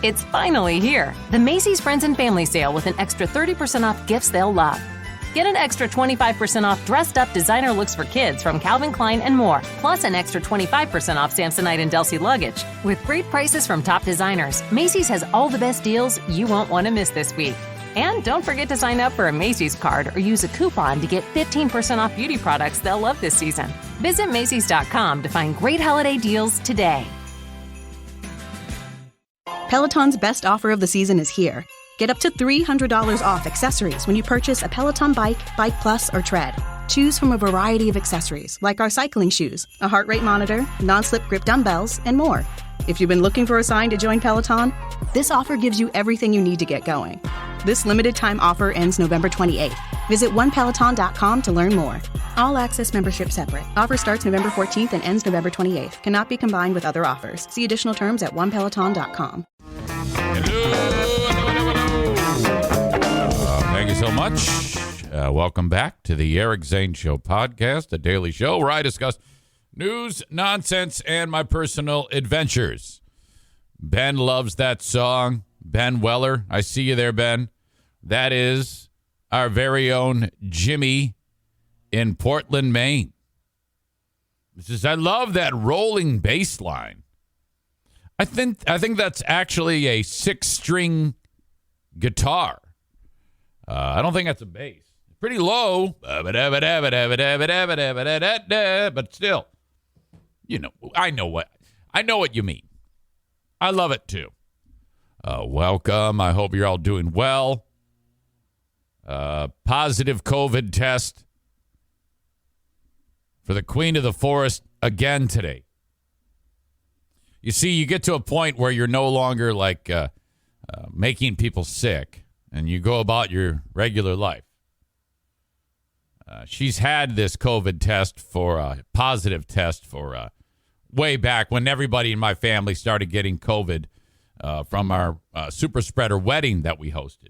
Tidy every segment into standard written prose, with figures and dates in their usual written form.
It's finally here. The Macy's Friends and Family Sale with an extra 30% off gifts they'll love. Get an extra 25% off dressed-up designer looks for kids from Calvin Klein and more, plus an extra 25% off Samsonite and Delsey luggage. With great prices from top designers, Macy's has all the best deals you won't want to miss this week. And don't forget to sign up for a Macy's card or use a coupon to get 15% off beauty products they'll love this season. Visit Macys.com to find great holiday deals today. Peloton's best offer of the season is here. Get up to $300 off accessories when you purchase a Peloton bike, Bike Plus, or Tread. Choose from a variety of accessories like our cycling shoes, a heart rate monitor, non-slip grip dumbbells, and more. If you've been looking for a sign to join Peloton, this offer gives you everything you need to get going. This limited time offer ends November 28th. Visit onepeloton.com to learn more. All access membership separate. Offer starts November 14th and ends November 28th. Cannot be combined with other offers. See additional terms at onepeloton.com. Thank you so much. Welcome back to the Eric Zane Show Podcast, a daily show where I discuss news, nonsense, and my personal adventures. Ben loves that song. Ben Weller, I see you there, Ben. That is our very own Jimmy in Portland, Maine. He says, I love that rolling bass line. I think that's actually a 6-string guitar. I don't think that's a bass. Pretty low, but still, I know what you mean. I love it too. Welcome. I hope you're all doing well. Positive COVID test for the Queen of the Forest again today. You see, you get to a point where you're no longer like making people sick, and you go about your regular life. She's had this COVID test positive test for way back when everybody in my family started getting COVID from our super spreader wedding that we hosted.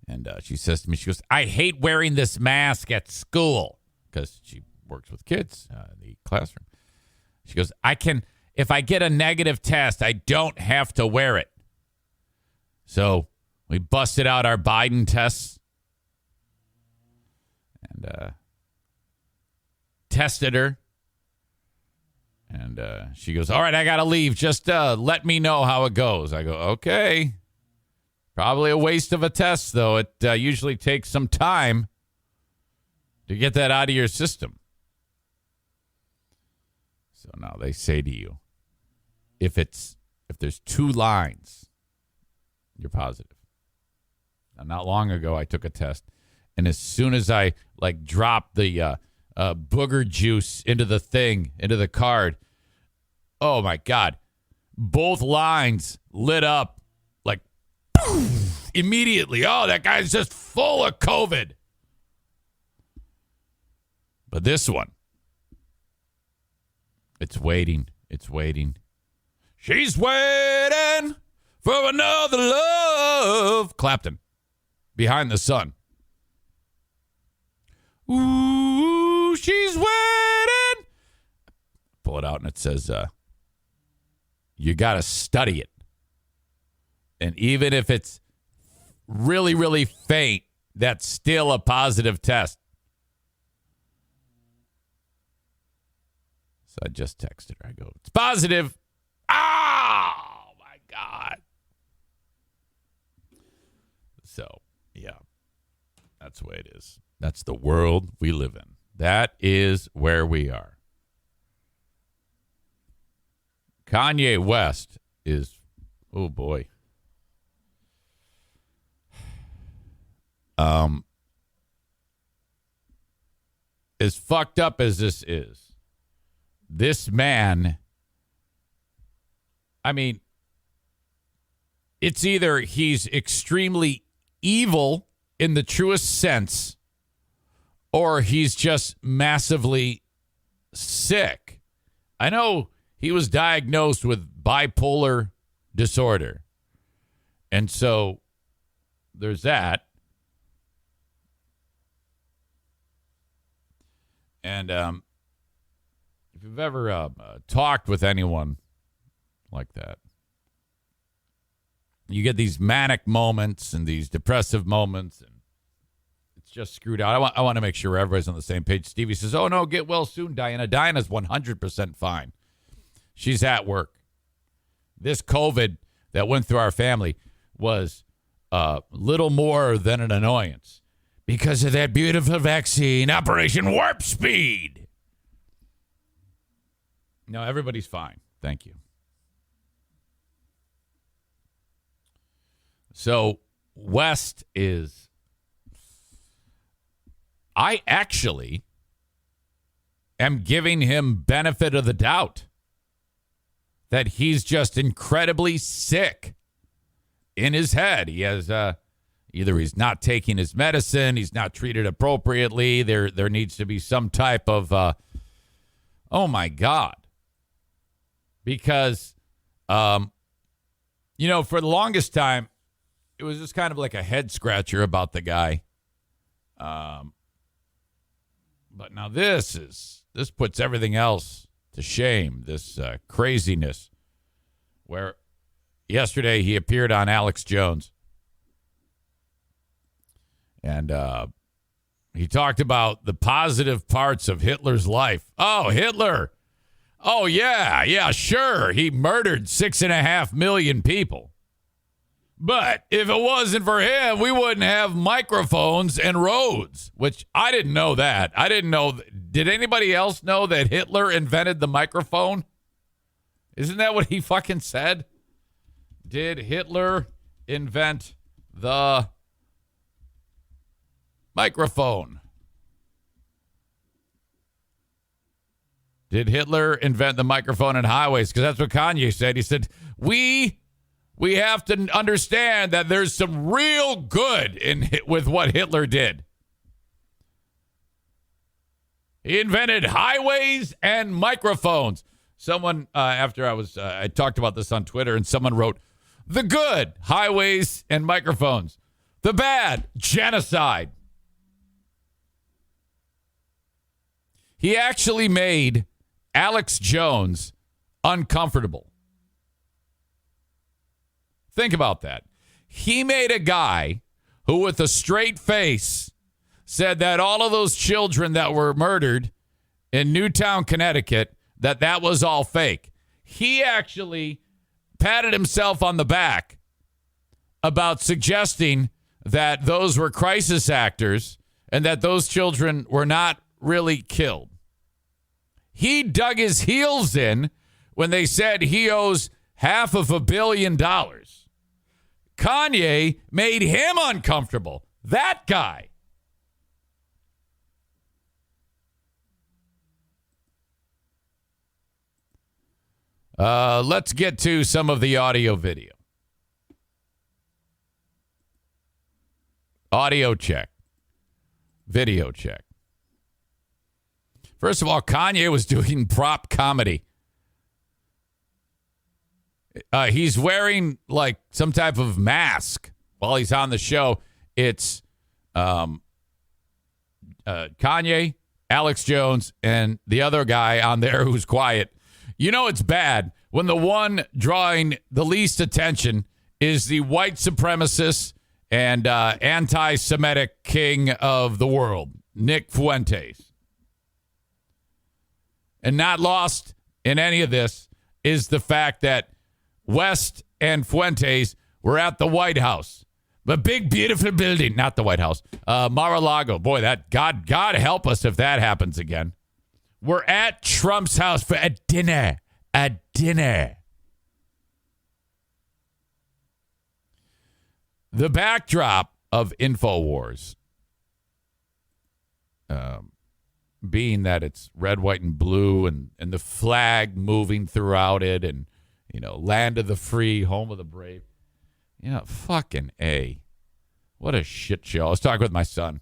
And she says to me, she goes, I hate wearing this mask at school, because she works with kids in the classroom. She goes, if I get a negative test, I don't have to wear it. So we busted out our Biden tests and tested her. And she goes, all right, I got to leave. Just let me know how it goes. I go, okay. Probably a waste of a test, though. It usually takes some time to get that out of your system. So now they say to you, if there's 2 lines, you're positive. Now, not long ago, I took a test, and as soon as I dropped the booger juice into the card, oh my God, both lines lit up like poof, immediately. Oh, that guy's just full of COVID. But this one, it's waiting. She's waiting for another love. Clapton, Behind the Sun. Ooh, she's waiting. Pull it out and it says, you got to study it. And even if it's really, really faint, that's still a positive test. So I just texted her. I go, it's positive. Oh, my God. So, yeah, that's the way it is. That's the world we live in. That is where we are. Kanye West is, oh, boy. As fucked up as this is, this man, I mean, it's either he's extremely evil in the truest sense, or he's just massively sick. I know he was diagnosed with bipolar disorder. And so there's that. And if you've ever talked with anyone like that. You get these manic moments and these depressive moments, and it's just screwed out. I want to make sure everybody's on the same page. Stevie says, oh, no, get well soon, Diana. Diana's 100% fine. She's at work. This COVID that went through our family was little more than an annoyance because of that beautiful vaccine, Operation Warp Speed. No, everybody's fine. Thank you. So West is, I actually am giving him benefit of the doubt that he's just incredibly sick in his head. He has either he's not taking his medicine, he's not treated appropriately. There needs to be some type of oh my God. Because for the longest time it was just kind of like a head scratcher about the guy. But now this puts everything else to shame, this craziness, where yesterday he appeared on Alex Jones. And he talked about the positive parts of Hitler's life. Oh, Hitler. Oh, yeah, sure. He murdered 6.5 million people. But if it wasn't for him, we wouldn't have microphones and roads, which I didn't know that. I didn't know. Did anybody else know that Hitler invented the microphone? Isn't that what he fucking said? Did Hitler invent the microphone? Did Hitler invent the microphone and highways? Because that's what Kanye said. He said, we have to understand that there's some real good with what Hitler did. He invented highways and microphones. Someone, after I talked about this on Twitter, and someone wrote, the good, highways and microphones. The bad, genocide. He actually made Alex Jones uncomfortable. Think about that. He made a guy who, with a straight face, said that all of those children that were murdered in Newtown, Connecticut, that was all fake. He actually patted himself on the back about suggesting that those were crisis actors and that those children were not really killed. He dug his heels in when they said he owes $500 million. Kanye made him uncomfortable. That guy. Let's get to some of the audio video. Audio check. Video check. First of all, Kanye was doing prop comedy. He's wearing like some type of mask while he's on the show. It's Kanye, Alex Jones, and the other guy on there who's quiet. You know it's bad when the one drawing the least attention is the white supremacist and anti-Semitic king of the world, Nick Fuentes. And not lost in any of this is the fact that West and Fuentes were at the White House. The big, beautiful building. Not the White House. Mar-a-Lago. Boy, that God help us if that happens again. We're at Trump's house for a dinner. A dinner. The backdrop of InfoWars, being that it's red, white, and blue, and the flag moving throughout it, and, land of the free, home of the brave. Fucking A. What a shit show. I was talking with my son,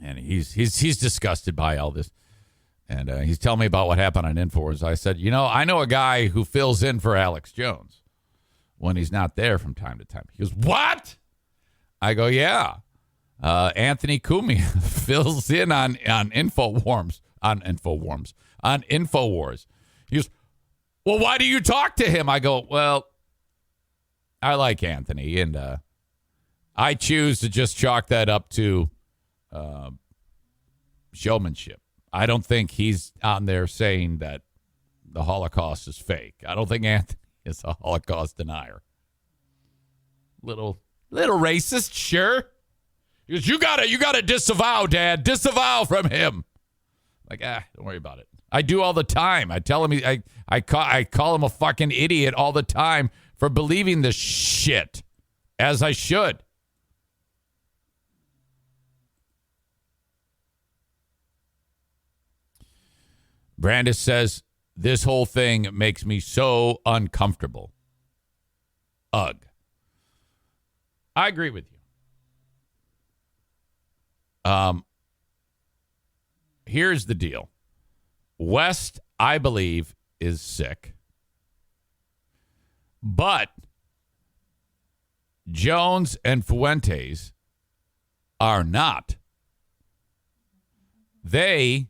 and he's disgusted by all this. And he's telling me about what happened on InfoWars. I said, I know a guy who fills in for Alex Jones when he's not there from time to time. He goes, what? I go, yeah. Anthony Cumia fills in on InfoWars. He goes, well, why do you talk to him? I go, well, I like Anthony, and I choose to just chalk that up to showmanship. I don't think he's on there saying that the Holocaust is fake. I don't think Anthony is a Holocaust denier. Little racist, sure. He goes, you gotta disavow, Dad. Disavow from him. Like, don't worry about it. I do all the time. I tell him I call him a fucking idiot all the time for believing this shit, as I should. Brandis says, this whole thing makes me so uncomfortable. Ugh. I agree with you. Here's the deal. West, I believe, is sick. But Jones and Fuentes are not. They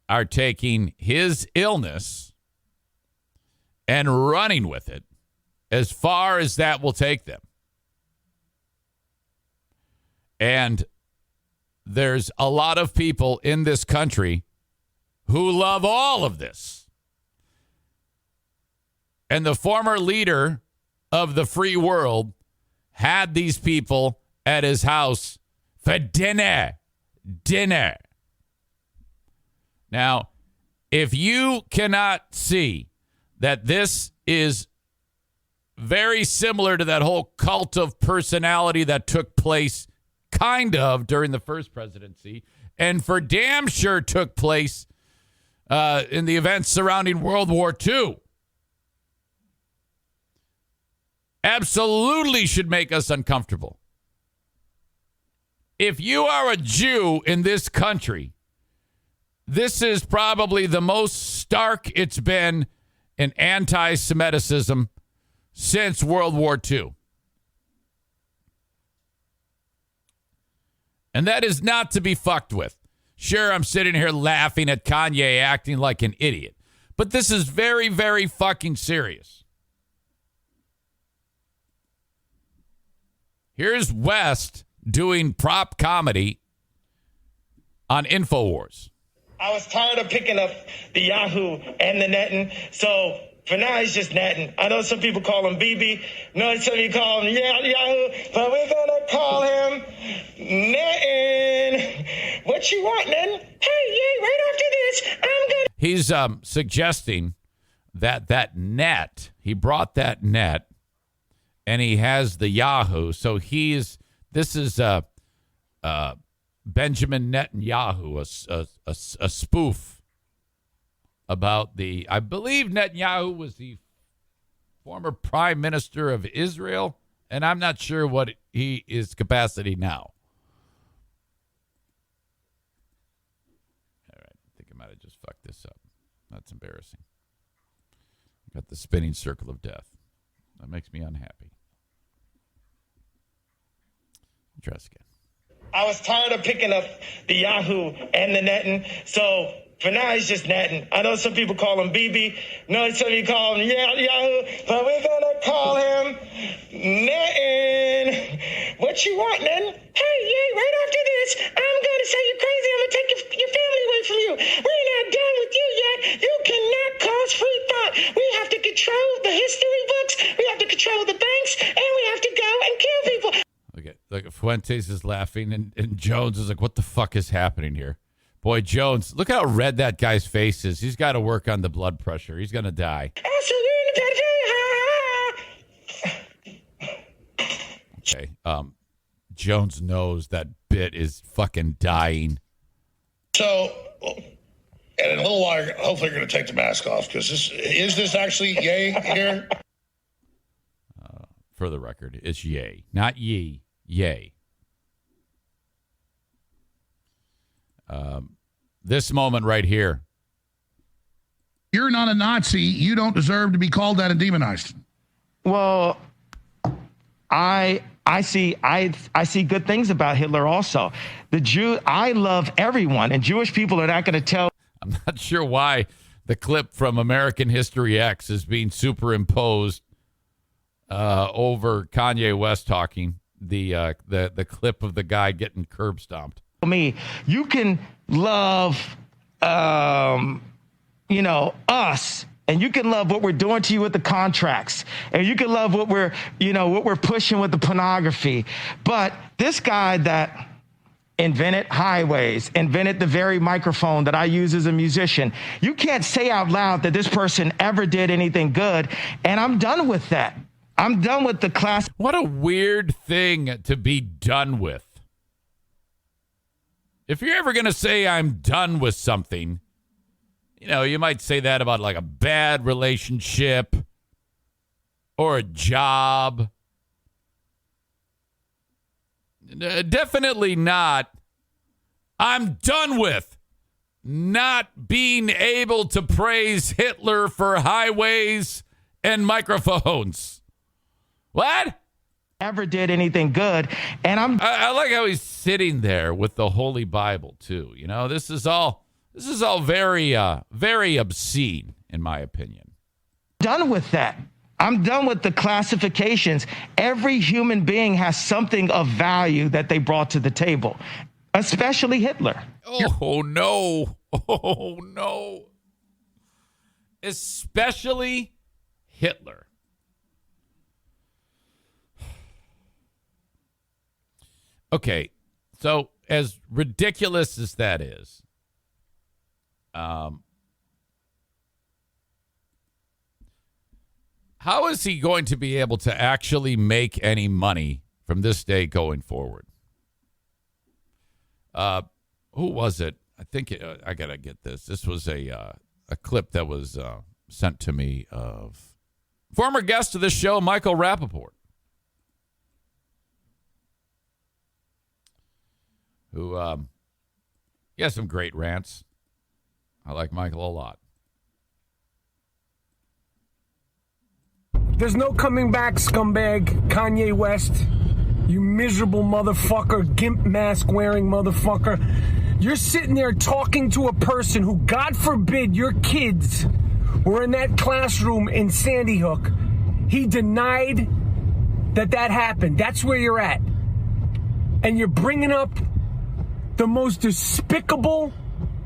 are taking his illness and running with it as far as that will take them. And there's a lot of people in this country who love all of this. And the former leader of the free world had these people at his house for dinner. Now, if you cannot see that this is very similar to that whole cult of personality that took place kind of during the first presidency, and for damn sure took place in the events surrounding World War II, absolutely should make us uncomfortable. If you are a Jew in this country, this is probably the most stark it's been in anti-Semitism since World War II. And that is not to be fucked with. Sure, I'm sitting here laughing at Kanye acting like an idiot, but this is very, very fucking serious. Here's West doing prop comedy on InfoWars. I was tired of picking up the Yahoo and the netting, so for now he's just netting. I know some people call him BB. No, some people call him Yahoo, but we're gonna call him netting. What you want, netting? Hey, yeah, right after this, I'm gonna. He's suggesting that net, he brought that net, and he has the Yahoo. So this is Benjamin Netanyahu, a spoof about I believe Netanyahu was the former prime minister of Israel, and I'm not sure what his capacity now. All right, I think I might have just fucked this up. That's embarrassing. Got the spinning circle of death. That makes me unhappy. Try this again. I was tired of picking up the Yahoo and the netting, so for now he's just netting. I know some people call him BB. No, some people call him Yahoo, but we're gonna call him netting. What you want, netting? Hey, yeah, right after this, I'm gonna say you're crazy. I'm gonna take your family away from you. We're not done with you yet. You cannot cause free thought. We have to control the history books. We have to control the banks, and we have to go and kill people. Look, Fuentes is laughing, and Jones is like, what the fuck is happening here? Boy, Jones, look how red that guy's face is. He's got to work on the blood pressure. He's going to die. Okay. Jones knows that bit is fucking dying. So, in a little while, hopefully you're going to take the mask off, because is this actually yay here? For the record, it's yay, not ye. Yay. This moment right here. You're not a Nazi. You don't deserve to be called that and demonized. Well, I see good things about Hitler also. I love everyone, and Jewish people are not going to tell. I'm not sure why the clip from American History X is being superimposed over Kanye West talking. The clip of the guy getting curb stomped. Me, you can love, us, and you can love what we're doing to you with the contracts, and you can love what we're pushing with the pornography. But this guy that invented highways, invented the very microphone that I use as a musician, you can't say out loud that this person ever did anything good, and I'm done with that. I'm done with the class. What a weird thing to be done with. If you're ever going to say I'm done with something, you might say that about like a bad relationship or a job. Definitely not. I'm done with not being able to praise Hitler for highways and microphones. What? Ever did anything good, and I like how he's sitting there with the Holy Bible too. This is all very very obscene in my opinion. Done with that. I'm done with the classifications. Every human being has something of value that they brought to the table, especially Hitler. Oh no. Oh no. Especially Hitler. Okay, so as ridiculous as that is, how is he going to be able to actually make any money from this day going forward? Who was it? I think I got to get this. This was a clip that was sent to me of former guest of this show, Michael Rappaport, who he has some great rants. I like Michael a lot. There's no coming back, scumbag, Kanye West. You miserable motherfucker, gimp mask wearing motherfucker. You're sitting there talking to a person who, God forbid, your kids were in that classroom in Sandy Hook. He denied that happened. That's where you're at. And you're bringing up the most despicable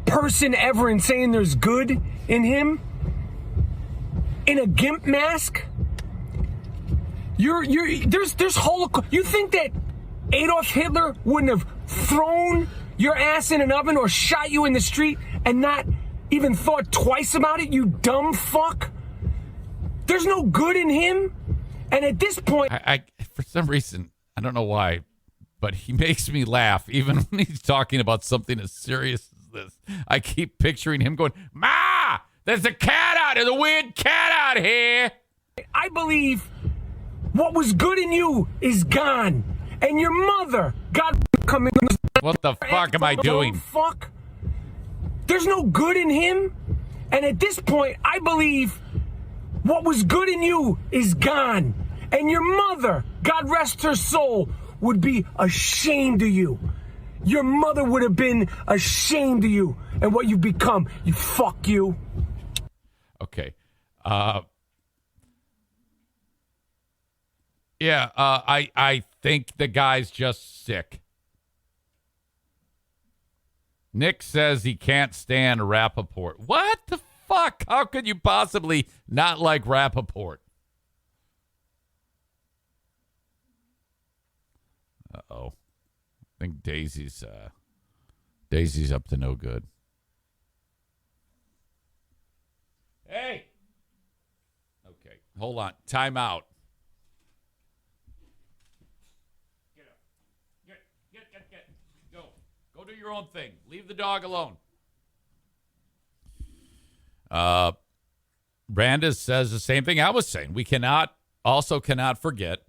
person ever and saying there's good in him in a gimp mask. There's Holocaust. You think that Adolf Hitler wouldn't have thrown your ass in an oven or shot you in the street and not even thought twice about it, you dumb fuck? There's no good in him. And at this point, I for some reason, I don't know why, but he makes me laugh even when he's talking about something as serious as this. I keep picturing him going, "Ma, there's a weird cat out here." I believe what was good in you is gone. And your mother, God, coming. What the fuck am I doing? Fuck. There's no good in him. And at this point, I believe what was good in you is gone. And your mother, God rest her soul, would be ashamed of you. Your mother would have been ashamed of you and what you've become. You fuck you. Okay. Yeah, I think the guy's just sick. Nick says he can't stand Rappaport. What the fuck? How could you possibly not like Rappaport? Uh-oh. I think Daisy's up to no good. Hey! Okay, hold on. Time out. Get. Go do your own thing. Leave the dog alone. Brandis says the same thing I was saying. We cannot forget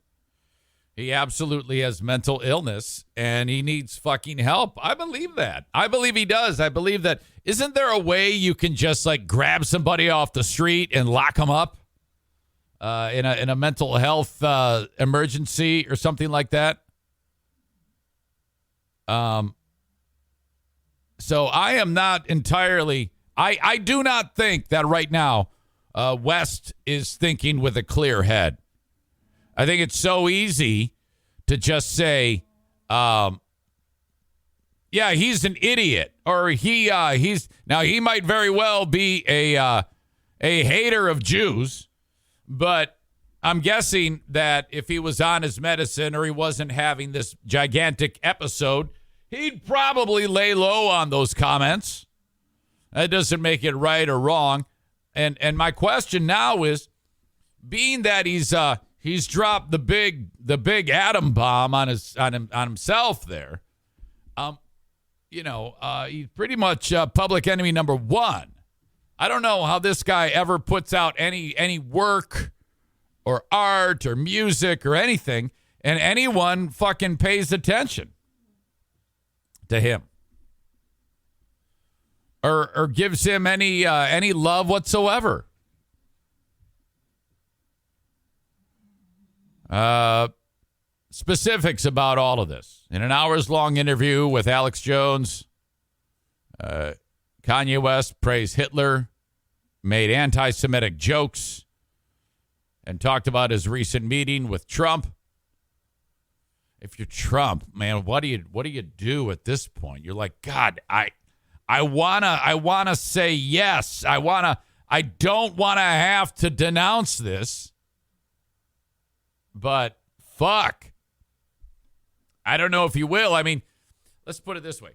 he absolutely has mental illness and he needs fucking help. I believe that. I believe he does. I believe that. Isn't there a way you can just like grab somebody off the street and lock them up in a mental health emergency or something like that? So I am not entirely. I do not think that right now West is thinking with a clear head. I think it's so easy to just say, yeah, he's an idiot, or he might very well be a hater of Jews, but I'm guessing that if he was on his medicine or he wasn't having this gigantic episode, he'd probably lay low on those comments. That doesn't make it right or wrong. And my question now is, being that he's dropped the big atom bomb on himself there, he's pretty much public enemy number one. I don't know how this guy ever puts out any work or art or music or anything, and anyone fucking pays attention to him or gives him any love whatsoever. Specifics about all of this. In an hours-long interview with Alex Jones, Kanye West praised Hitler, made anti-Semitic jokes, and talked about his recent meeting with Trump. If you're Trump, man, what do you do at this point? You're like, God, I wanna say yes. I don't wanna have to denounce this, but fuck. I don't know if you will. I mean, let's put it this way.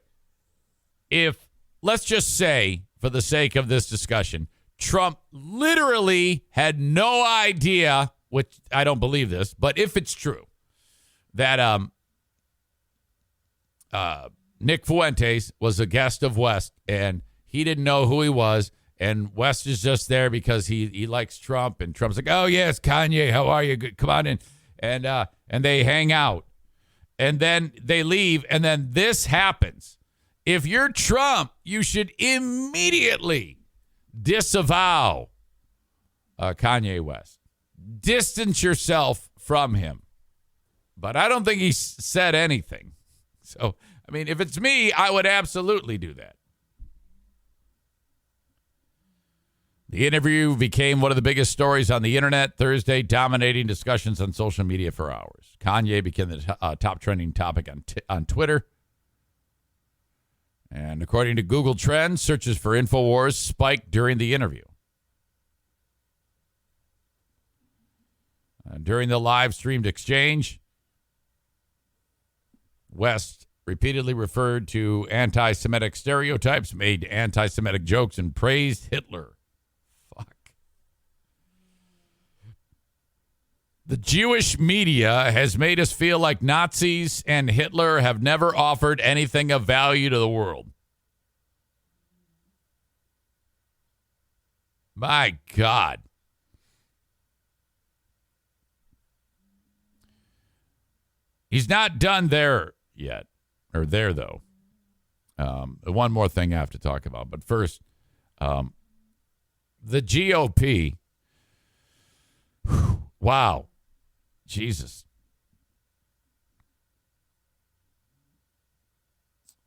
Let's just say, for the sake of this discussion, Trump literally had no idea, which I don't believe this, but if it's true, that Nick Fuentes was a guest of West, and he didn't know who he was, and West is just there because he likes Trump, and Trump's like, oh, yes, Kanye, how are you? Good, come on in. And they hang out, and then they leave, and then this happens. If you're Trump, you should immediately disavow Kanye West. Distance yourself from him. But I don't think he said anything. So, I mean, if it's me, I would absolutely do that. The interview became one of the biggest stories on the internet Thursday, dominating discussions on social media for hours. Kanye became the top trending topic on Twitter. And according to Google Trends, searches for InfoWars spiked during the interview. During the live-streamed exchange, West repeatedly referred to anti-Semitic stereotypes, made anti-Semitic jokes, and praised Hitler. Fuck. The Jewish media has made us feel like Nazis and Hitler have never offered anything of value to the world. My God. He's not done there yet, or there, though. One more thing I have to talk about. But first, the GOP. Wow. Jesus.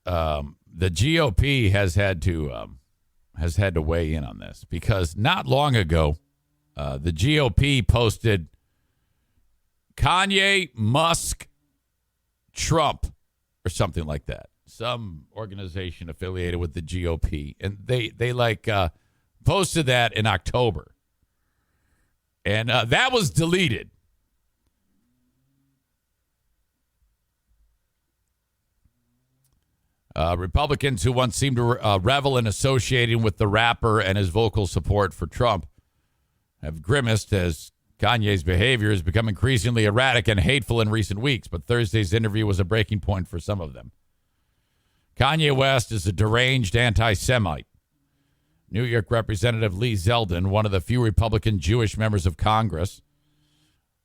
The GOP has had to weigh in on this, because not long ago, the GOP posted Kanye, Musk, Trump, or something like that. Some organization affiliated with the GOP, and they posted that in October, and that was deleted. Republicans who once seemed to revel in associating with the rapper and his vocal support for Trump have grimaced as Kanye's behavior has become increasingly erratic and hateful in recent weeks, but Thursday's interview was a breaking point for some of them. Kanye West is a deranged anti-Semite. New York Representative Lee Zeldin, one of the few Republican Jewish members of Congress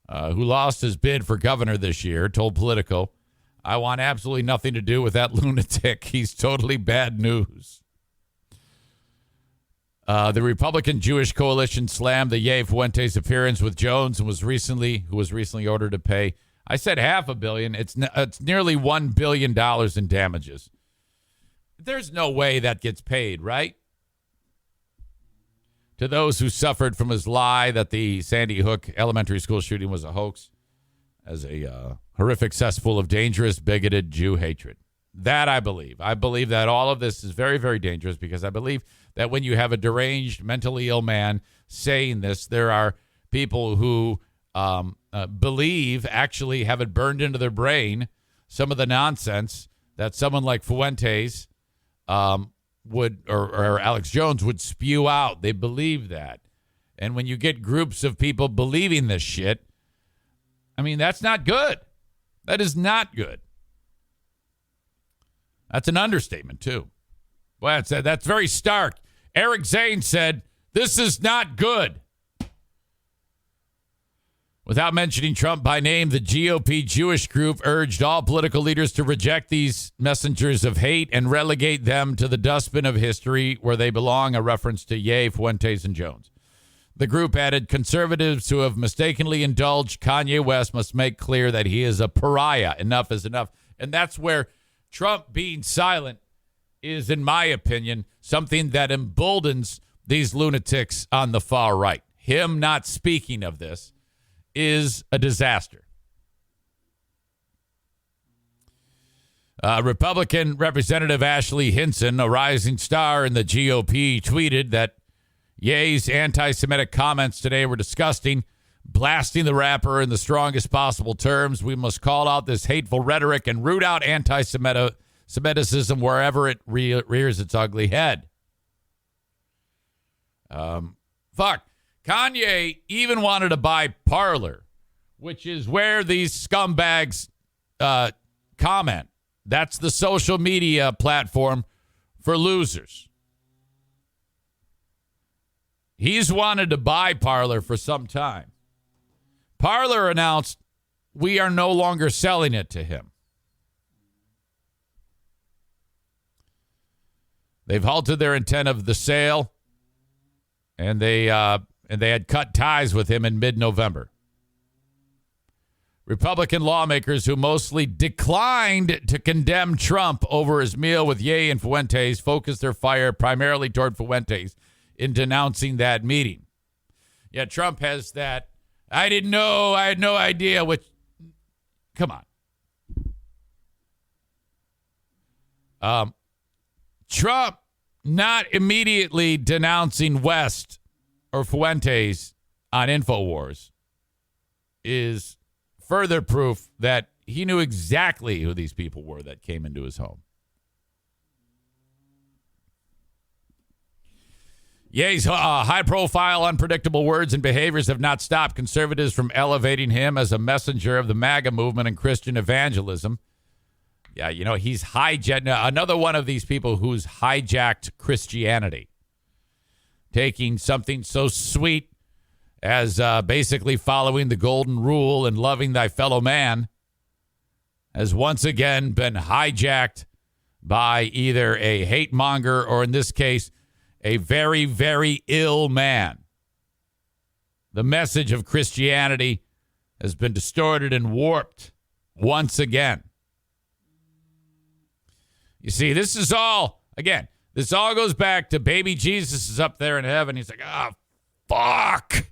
who lost his bid for governor this year, told Politico, I want absolutely nothing to do with that lunatic. He's totally bad news. The Republican Jewish Coalition slammed the Ye Fuentes appearance with Jones, who was recently ordered to pay, I said $500 million. It's nearly $1 billion in damages. There's no way that gets paid, right? to those who suffered from his lie that the Sandy Hook elementary school shooting was a hoax as a horrific cesspool of dangerous, bigoted Jew hatred. That I believe. I believe that all of this is very, very dangerous because I believe that when you have a deranged, mentally ill man saying this, there are people who believe, actually have it burned into their brain, some of the nonsense that someone like Fuentes would, or Alex Jones would spew out. They believe that. And when you get groups of people believing this shit, I mean, that's not good. That is not good. That's an understatement, too. Well, that's very stark. Eric Zane said, this is not good. Without mentioning Trump by name, the GOP Jewish group urged all political leaders to reject these messengers of hate and relegate them to the dustbin of history where they belong, a reference to Ye, Fuentes, and Jones. The group added, conservatives who have mistakenly indulged Kanye West must make clear that he is a pariah. Enough is enough. And that's where Trump being silent is, in my opinion, something that emboldens these lunatics on the far right. Him not speaking of this is a disaster. Republican Representative Ashley Hinson, a rising star in the GOP, tweeted that Ye's anti-Semitic comments today were disgusting, blasting the rapper in the strongest possible terms. We must call out this hateful rhetoric and root out anti-Semitism wherever it rears its ugly head. Fuck. Kanye even wanted to buy Parler, which is where these scumbags comment. That's the social media platform for losers. He's wanted to buy Parler for some time. Parler announced, we are no longer selling it to him. They've halted their intent of the sale, and they had cut ties with him in mid-November. Republican lawmakers who mostly declined to condemn Trump over his meal with Ye and Fuentes focused their fire primarily toward Fuentes in denouncing that meeting. Yeah, Trump has that, I didn't know, I had no idea, which, come on. Trump not immediately denouncing West or Fuentes on InfoWars is further proof that he knew exactly who these people were that came into his home. Ye's high-profile, unpredictable words and behaviors have not stopped conservatives from elevating him as a messenger of the MAGA movement and Christian evangelism. Yeah, you know, he's hijacked another one of these people who's hijacked Christianity, taking something so sweet as basically following the golden rule and loving thy fellow man has once again been hijacked by either a hate monger or, in this case, a very, very ill man. The message of Christianity has been distorted and warped once again. You see, this is all, again, this all goes back to baby Jesus is up there in heaven. He's like, fuck.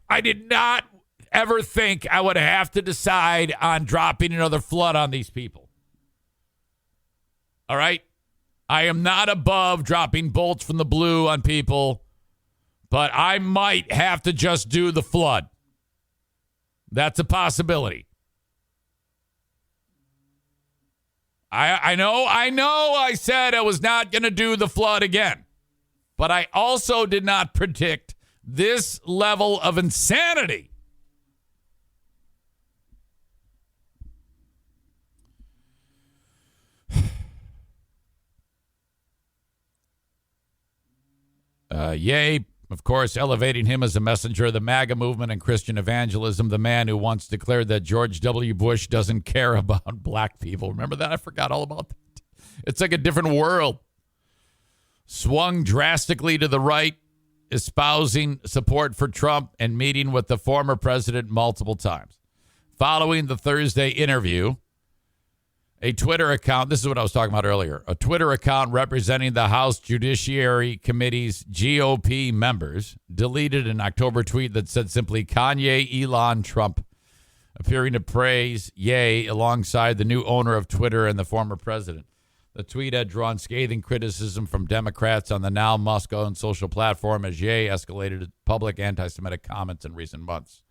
I did not ever think I would have to decide on dropping another flood on these people. All right? I am not above dropping bolts from the blue on people, but I might have to just do the flood. That's a possibility. I know I said I was not going to do the flood again, but I also did not predict this level of insanity. Ye, of course, elevating him as a messenger of the MAGA movement and Christian evangelism, the man who once declared that George W. Bush doesn't care about black people. Remember that? I forgot all about that. It's like a different world. Swung drastically to the right, espousing support for Trump and meeting with the former president multiple times. Following the Thursday interview, A Twitter account, this is what I was talking about earlier, a Twitter account representing the House Judiciary Committee's GOP members deleted an October tweet that said simply, Kanye, Elon, Trump, appearing to praise Ye alongside the new owner of Twitter and the former president. The tweet had drawn scathing criticism from Democrats on the now Musk-owned social platform as Ye escalated public anti-Semitic comments in recent months.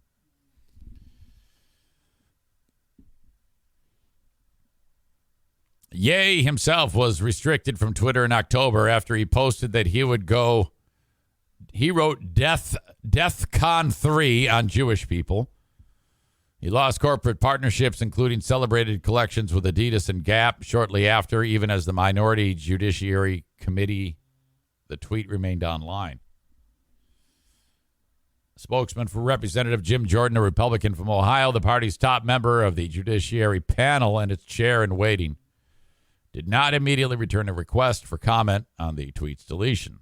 Ye himself was restricted from Twitter in October after he posted that he would go, he wrote DEFCON 3 on Jewish people. He lost corporate partnerships, including celebrated collections with Adidas and Gap shortly after, even as the Minority Judiciary Committee, the tweet remained online. Spokesman for Representative Jim Jordan, a Republican from Ohio, the party's top member of the Judiciary panel and its chair in waiting, did not immediately return a request for comment on the tweet's deletion.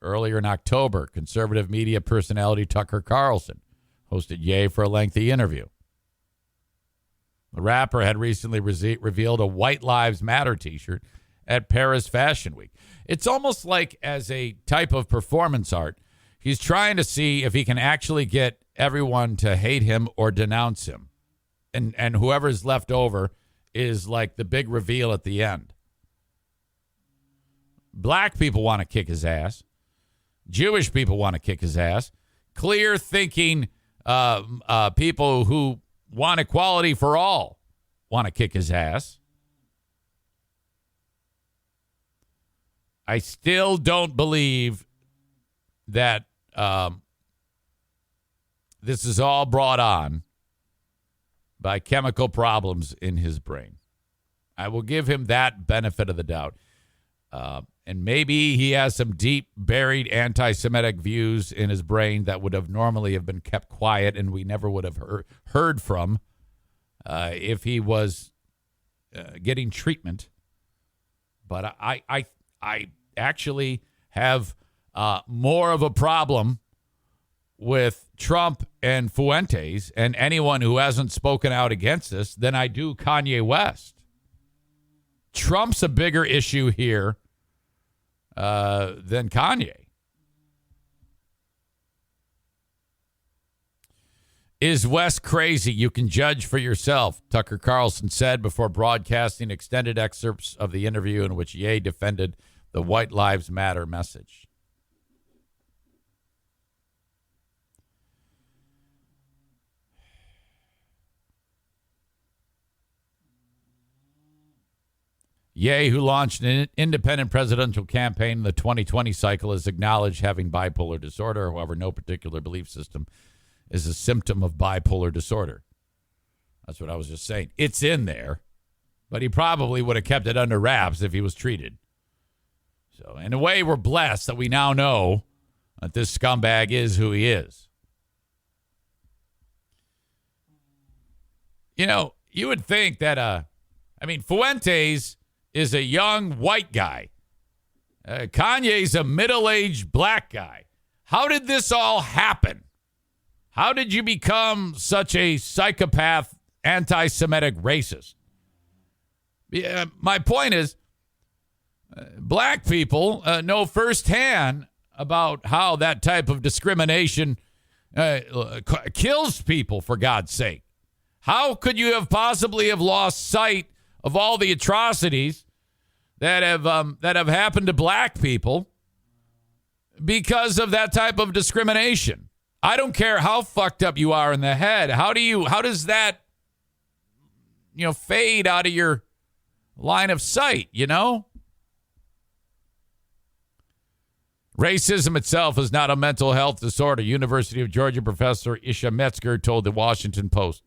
Earlier in October, conservative media personality Tucker Carlson hosted Ye for a lengthy interview. The rapper had recently revealed a White Lives Matter t-shirt at Paris Fashion Week. It's almost like as a type of performance art, he's trying to see if he can actually get everyone to hate him or denounce him. And whoever's left over is like the big reveal at the end. Black people want to kick his ass. Jewish people want to kick his ass. Clear thinking people who want equality for all want to kick his ass. I still don't believe that this is all brought on by chemical problems in his brain. I will give him that benefit of the doubt. And maybe he has some deep buried anti-Semitic views in his brain that would have normally have been kept quiet and we never would have heard from if he was getting treatment. But I actually have more of a problem with Trump and Fuentes and anyone who hasn't spoken out against this than I do Kanye West. Trump's a bigger issue here than Kanye. Is West crazy? You can judge for yourself, Tucker Carlson said before broadcasting extended excerpts of the interview in which Ye defended the White Lives Matter message. Ye, who launched an independent presidential campaign in the 2020 cycle, has acknowledged having bipolar disorder. However, no particular belief system is a symptom of bipolar disorder. That's what I was just saying. It's in there, but he probably would have kept it under wraps if he was treated. So, in a way, we're blessed that we now know that this scumbag is who he is. You know, you would think that, Fuentes is a young white guy. Kanye's a middle-aged black guy. How did this all happen? How did you become such a psychopath, anti-Semitic racist? My point is, black people know firsthand about how that type of discrimination kills people, for God's sake. How could you have possibly have lost sight of all the atrocities that have happened to black people because of that type of discrimination? I don't care how fucked up you are in the head. How does that, fade out of your line of sight, Racism itself is not a mental health disorder, University of Georgia professor Isha Metzger told the Washington Post.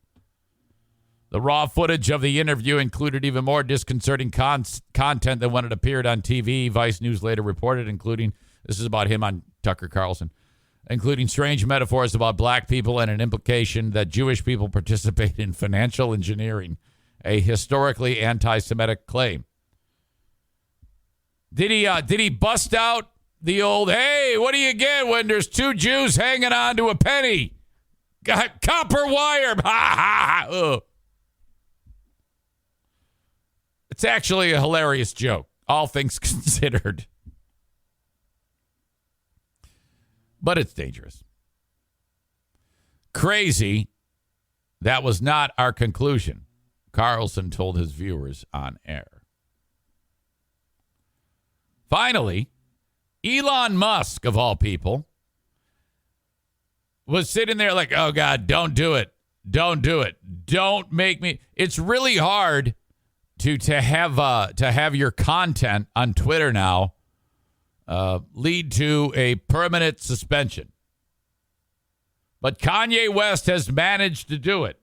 The raw footage of the interview included even more disconcerting content than when it appeared on TV, Vice News later reported, this is about him on Tucker Carlson, including strange metaphors about black people and an implication that Jewish people participate in financial engineering, a historically anti-Semitic claim. Did he bust out the old, hey, what do you get when there's two Jews hanging on to a penny? Got copper wire. Ha, ha, ha. Ugh. It's actually a hilarious joke, all things considered. But it's dangerous. Crazy. That was not our conclusion, Carlson told his viewers on air. Finally, Elon Musk, of all people, was sitting there like, oh, God, don't do it. Don't do it. Don't make me. It's really hard to have your content on Twitter now lead to a permanent suspension. But Kanye West has managed to do it.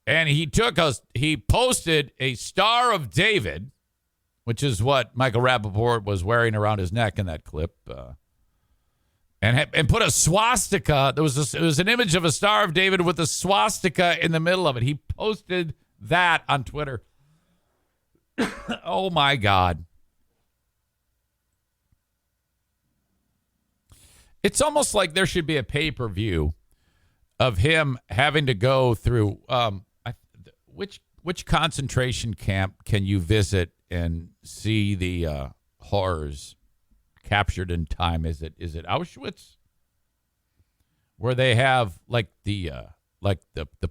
And he posted a Star of David, which is what Michael Rappaport was wearing around his neck in that clip, and put a swastika. It was an image of a Star of David with a swastika in the middle of it. He posted that on Twitter. Oh, my God. It's almost like there should be a pay-per-view of him having to go through which concentration camp can you visit and see the horrors captured in time? Is it Auschwitz, where they have like the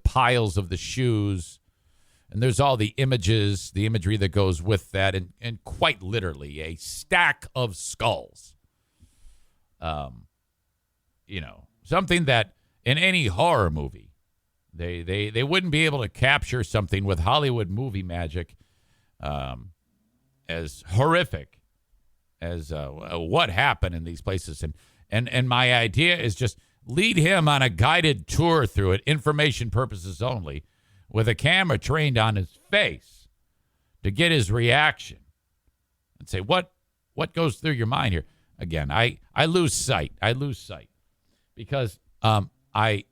piles of the shoes, and there's all the imagery that goes with that, and quite literally a stack of skulls. Something that in any horror movie, they wouldn't be able to capture something with Hollywood movie magic as horrific as what happened in these places. And my idea is just lead him on a guided tour through it, information purposes only, with a camera trained on his face to get his reaction and say, what goes through your mind here? Again, I lose sight. Because I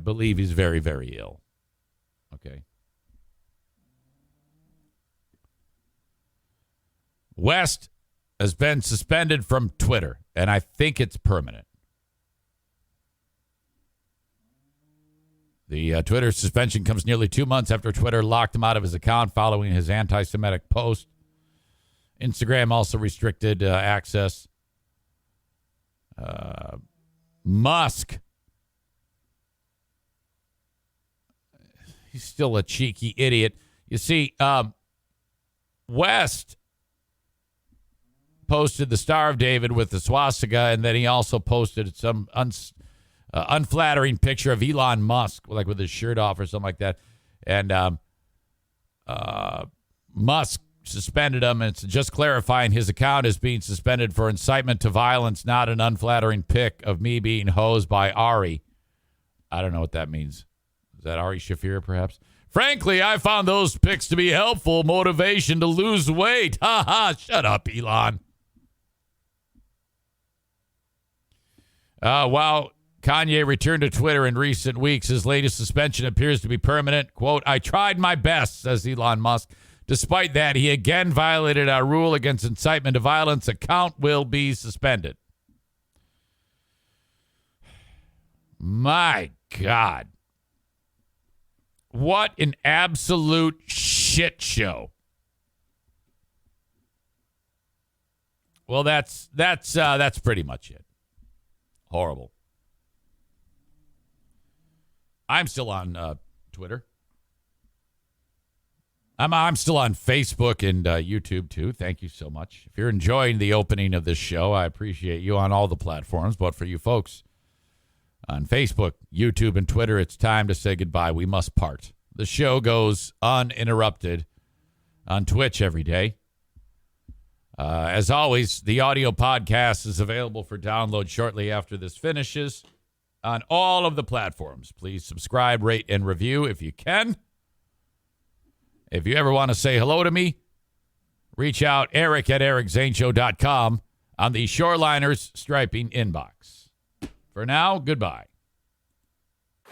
believe he's very, very ill. Okay. West has been suspended from Twitter, and I think it's permanent. The Twitter suspension comes nearly 2 months after Twitter locked him out of his account following his anti-Semitic post. Instagram also restricted access. Musk, he's still a cheeky idiot. You see, West posted the Star of David with the swastika, and then he also posted some unflattering picture of Elon Musk, like with his shirt off or something like that. And Musk suspended him, and it's just clarifying his account is being suspended for incitement to violence, not an unflattering pic of me being hosed by Ari. I don't know what that means. Is that Ari Shaffir, perhaps? Frankly, I found those pics to be helpful motivation to lose weight. Ha ha, shut up, Elon. While Kanye returned to Twitter in recent weeks, his latest suspension appears to be permanent. Quote, I tried my best, says Elon Musk. Despite that, he again violated our rule against incitement to violence. Account will be suspended. My God. What an absolute shit show. Well, that's pretty much it. Horrible. I'm still on Twitter. I'm still on Facebook and YouTube, too. Thank you so much. If you're enjoying the opening of this show, I appreciate you on all the platforms. But for you folks on Facebook, YouTube, and Twitter, it's time to say goodbye. We must part. The show goes uninterrupted on Twitch every day. As always, the audio podcast is available for download shortly after this finishes on all of the platforms. Please subscribe, rate, and review if you can. If you ever want to say hello to me, reach out, Eric at ericzaneshow.com on the Shoreliners Striping inbox. For now, goodbye.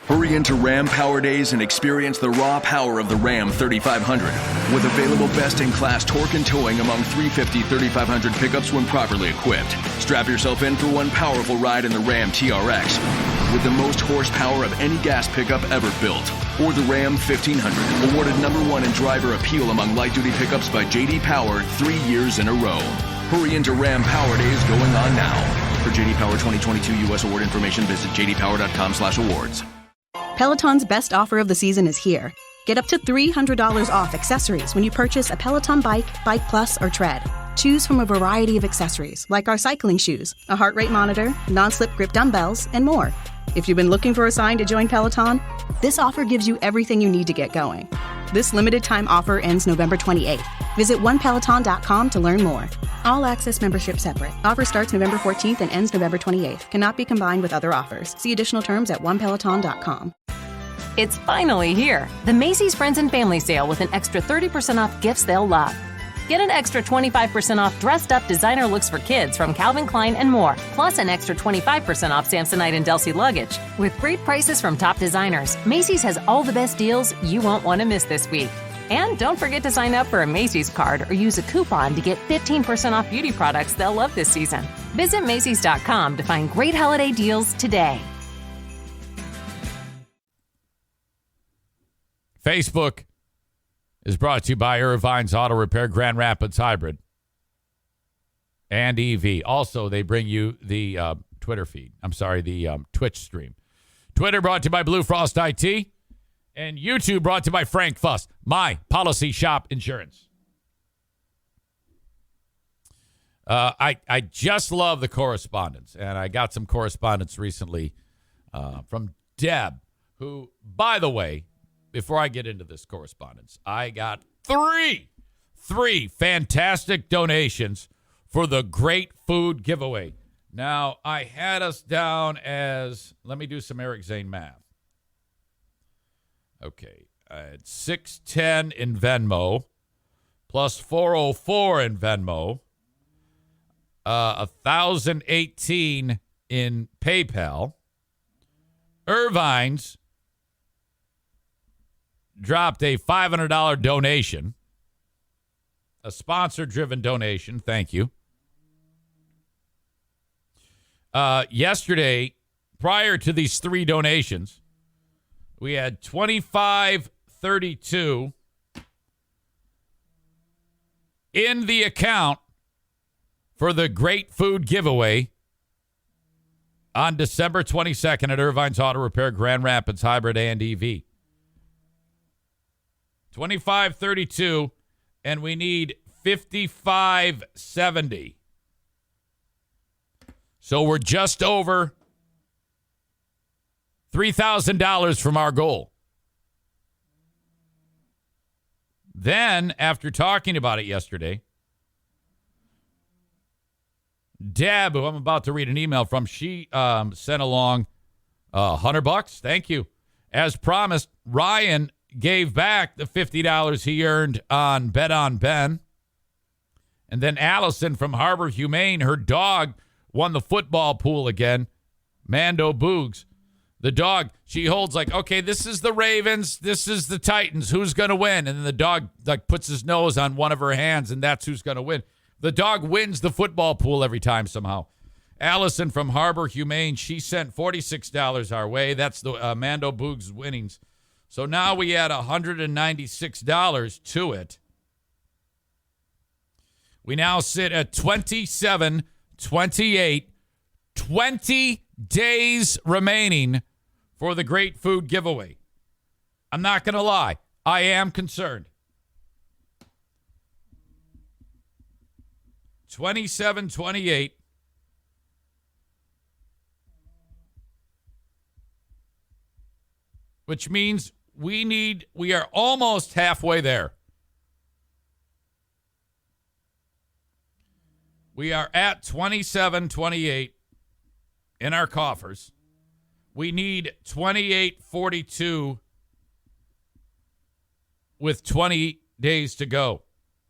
Hurry into Ram Power Days and experience the raw power of the Ram 3500. With available best-in-class torque and towing among 350 3500 pickups when properly equipped. Strap yourself in for one powerful ride in the Ram TRX with the most horsepower of any gas pickup ever built. or the Ram 1500, awarded #1 in driver appeal among light-duty pickups by J.D. Power 3 years in a row. Hurry into Ram Power Days going on now. For J.D. Power 2022 U.S. award information, visit jdpower.com/awards. Peloton's best offer of the season is here. Get up to $300 off accessories when you purchase a Peloton bike, Bike Plus, or Tread. Choose from a variety of accessories like our cycling shoes, a heart rate monitor, non-slip grip dumbbells, and more. If you've been looking for a sign to join Peloton, this offer gives you everything you need to get going. This limited time offer ends November 28th. Visit onepeloton.com to learn more. All access membership separate. Offer starts November 14th and ends November 28th. Cannot be combined with other offers. See additional terms at onepeloton.com. It's finally here. The Macy's Friends and Family Sale with an extra 30% off gifts they'll love. Get an extra 25% off dressed up designer looks for kids from Calvin Klein and more, plus an extra 25% off Samsonite and Delsey luggage. With great prices from top designers, Macy's has all the best deals you won't want to miss this week. And don't forget to sign up for a Macy's card or use a coupon to get 15% off beauty products they'll love this season. Visit Macys.com to find great holiday deals today. Facebook is brought to you by Irvine's Auto Repair Grand Rapids Hybrid and EV. Also, they bring you the Twitter feed. I'm sorry, the Twitch stream. Twitter brought to you by Blue Frost IT. And YouTube brought to you by Frank Fuss, my policy shop insurance. I just love the correspondence. And I got some correspondence recently from Deb, who, by the way, before I get into this correspondence, I got three fantastic donations for the Great Food Giveaway. Now, I had us down as, let me do some Eric Zane math. Okay, it's 610 in Venmo, plus 404 in Venmo, 1,018 in PayPal. Irvine's dropped a $500 donation, a sponsor-driven donation. Thank you. Yesterday, prior to these three donations, we had 2532 in the account for the Great Food Giveaway on December 22nd at Irvine's Auto Repair, Grand Rapids Hybrid and EV. 2532, and we need 5570. So we're just over $3,000 from our goal. Then, after talking about it yesterday, Deb, who I'm about to read an email from, she sent along $100. Thank you. As promised, Ryan gave back the $50 he earned on Bet on Ben. And then Allison from Harbor Humane, her dog won the football pool again. Mando Boogs. The dog, she holds like, okay, this is the Ravens, this is the Titans. Who's going to win? And then the dog like puts his nose on one of her hands, and that's who's going to win. The dog wins the football pool every time somehow. Allison from Harbor Humane, she sent $46 our way. That's the Mando Boogs winnings. So now we add $196 to it. We now sit at 27-28, 20 days remaining for the Great Food Giveaway. I'm not going to lie. I am concerned. 27-28. Which means we are almost halfway there. We are at 27-28 in our coffers. We need 28-42 with 20 days to go.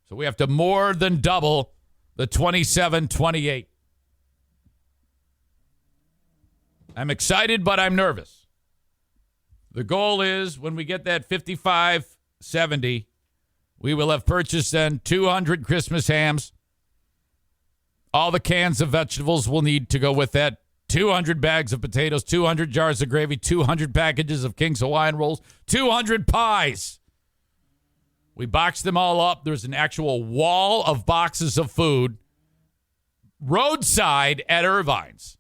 So we have to more than double the 27-28. I'm excited, but I'm nervous. The goal is when we get that 55-70, we will have purchased then 200 Christmas hams. All the cans of vegetables we'll need to go with that, 200 bags of potatoes, 200 jars of gravy, 200 packages of King's Hawaiian rolls, 200 pies. We boxed them all up. There's an actual wall of boxes of food roadside at Irvine's.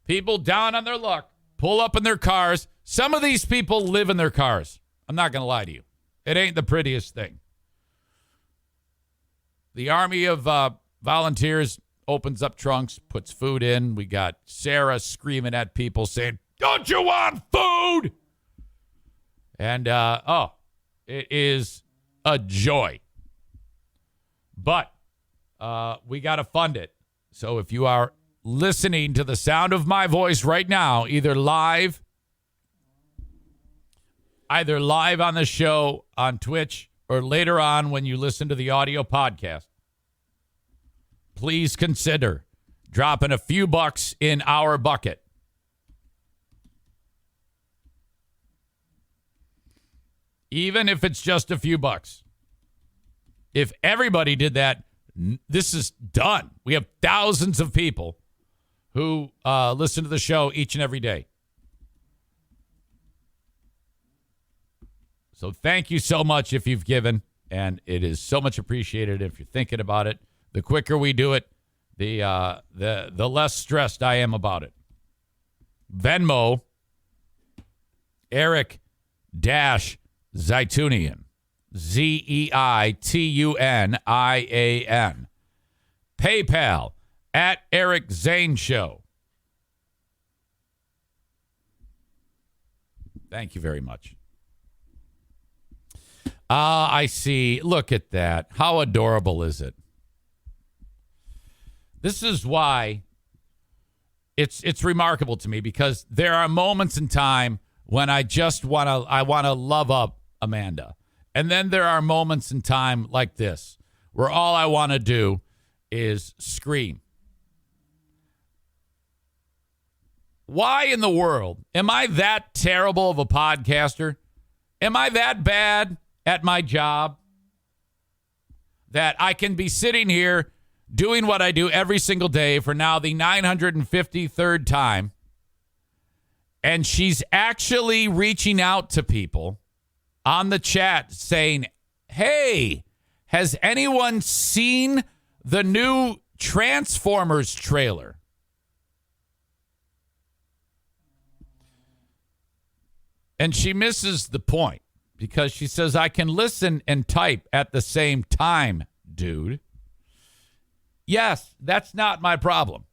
People down on their luck pull up in their cars. Some of these people live in their cars. I'm not going to lie to you. It ain't the prettiest thing. The army of volunteers opens up trunks, puts food in. We got Sarah screaming at people saying, "Don't you want food?" And, it is a joy. But we got to fund it. So if you are listening to the sound of my voice right now, either live on the show on Twitch or later on when you listen to the audio podcast, please consider dropping a few bucks in our bucket. Even if it's just a few bucks. If everybody did that, this is done. We have thousands of people who listen to the show each and every day. So thank you so much if you've given, and it is so much appreciated if you're thinking about it. The quicker we do it, the less stressed I am about it. Venmo, Eric Zaitunian, Zeitunian. PayPal at Eric Zane Show. Thank you very much. I see. Look at that. How adorable is it? This is why it's remarkable to me, because there are moments in time when I want to love up Amanda. And then there are moments in time like this where all I want to do is scream. Why in the world? Am I that terrible of a podcaster? Am I that bad at my job that I can be sitting here doing what I do every single day for now the 953rd time, and she's actually reaching out to people on the chat saying, "Hey, has anyone seen the new Transformers trailer?" And she misses the point, because she says, "I can listen and type at the same time, dude." Yes, that's not my problem.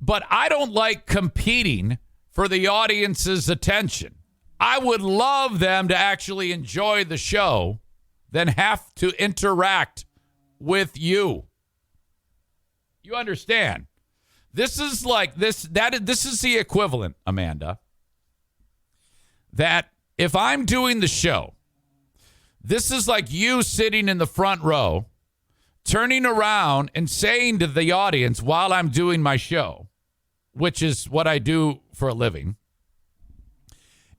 But I don't like competing for the audience's attention. I would love them to actually enjoy the show, then have to interact with you. You understand? This is like this is the equivalent, Amanda, that if I'm doing the show, this is like you sitting in the front row, turning around and saying to the audience while I'm doing my show, which is what I do for a living,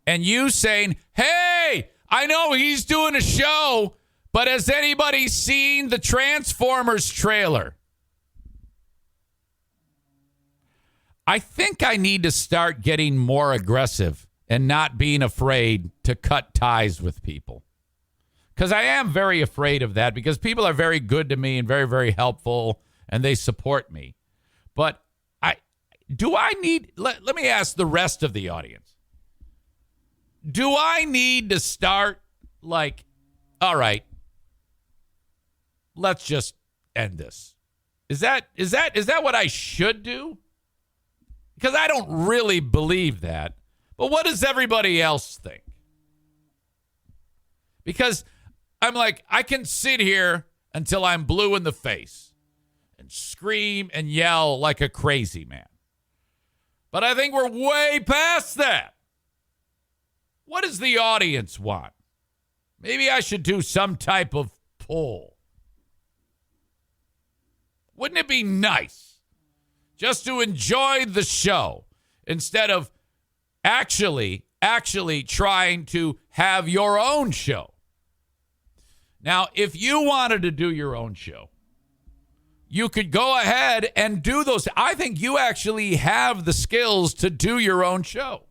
and you saying, "Hey, I know he's doing a show, but has anybody seen the Transformers trailer?" I think I need to start getting more aggressive and not being afraid to cut ties with people. Because I am very afraid of that, because people are very good to me and very, very helpful, and they support me. But let me ask the rest of the audience. Do I need to start like, all right, let's just end this? Is that what I should do? Because I don't really believe that. But what does everybody else think? Because I'm like, I can sit here until I'm blue in the face and scream and yell like a crazy man. But I think we're way past that. What does the audience want? Maybe I should do some type of poll. Wouldn't it be nice just to enjoy the show instead of actually trying to have your own show? Now, if you wanted to do your own show, you could go ahead and do those. I think you actually have the skills to do your own show.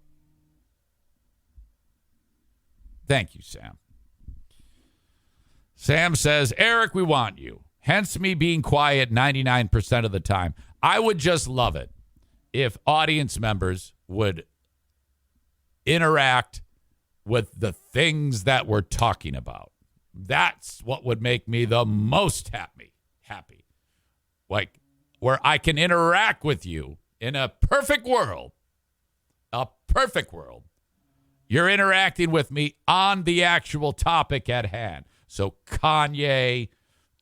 Thank you, Sam. Sam says, Eric, we want you. Hence me being quiet 99% of the time. I would just love it if audience members would interact with the things that we're talking about. That's what would make me the most happy. Like, where I can interact with you in a perfect world. You're interacting with me on the actual topic at hand. So Kanye,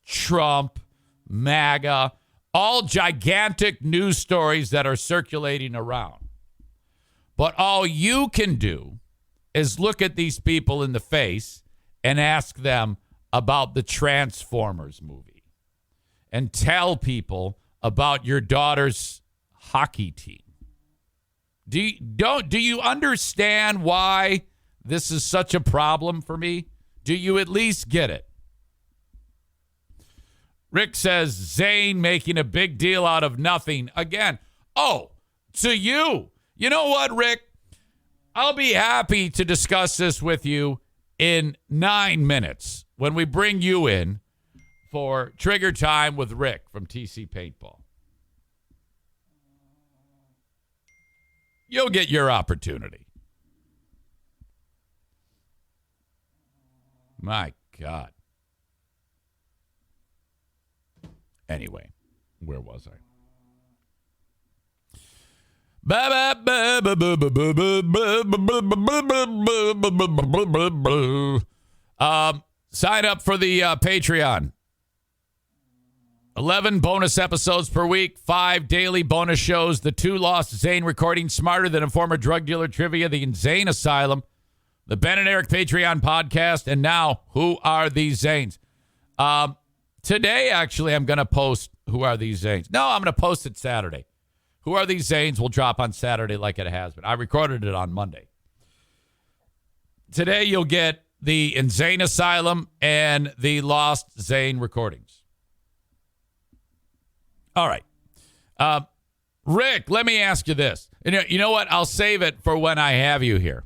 Trump, MAGA, all gigantic news stories that are circulating around. But all you can do is look at these people in the face and ask them about the Transformers movie and tell people about your daughter's hockey team. Do you understand why this is such a problem for me? Do you at least get it? Rick says, Zane making a big deal out of nothing. Again, to you. You know what, Rick? I'll be happy to discuss this with you in 9 minutes when we bring you in for Trigger Time with Rick from TC Paintball. You'll get your opportunity. My God. Anyway, where was I? Sign up for the Patreon. 11 bonus episodes per week, 5 daily bonus shows, the 2 Lost Zane recordings, Smarter Than a Former Drug Dealer Trivia, the Insane Asylum, the Ben and Eric Patreon podcast, and now, Who Are These Zanes? Today, actually, I'm going to post Who Are These Zanes? No, I'm going to post it Saturday. Who Are These Zanes will drop on Saturday like it has been. I recorded it on Monday. Today, you'll get the Insane Asylum and the Lost Zane recordings. All right. Rick, let me ask you this. You know what? I'll save it for when I have you here.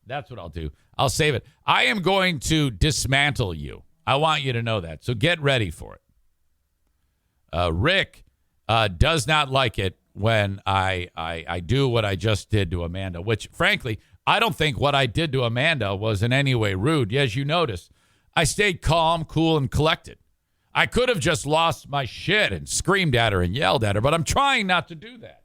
That's what I'll do. I'll save it. I am going to dismantle you. I want you to know that. So get ready for it. Rick does not like it when I do what I just did to Amanda, which, frankly, I don't think what I did to Amanda was in any way rude. As you notice, I stayed calm, cool, and collected. I could have just lost my shit and screamed at her and yelled at her, but I'm trying not to do that.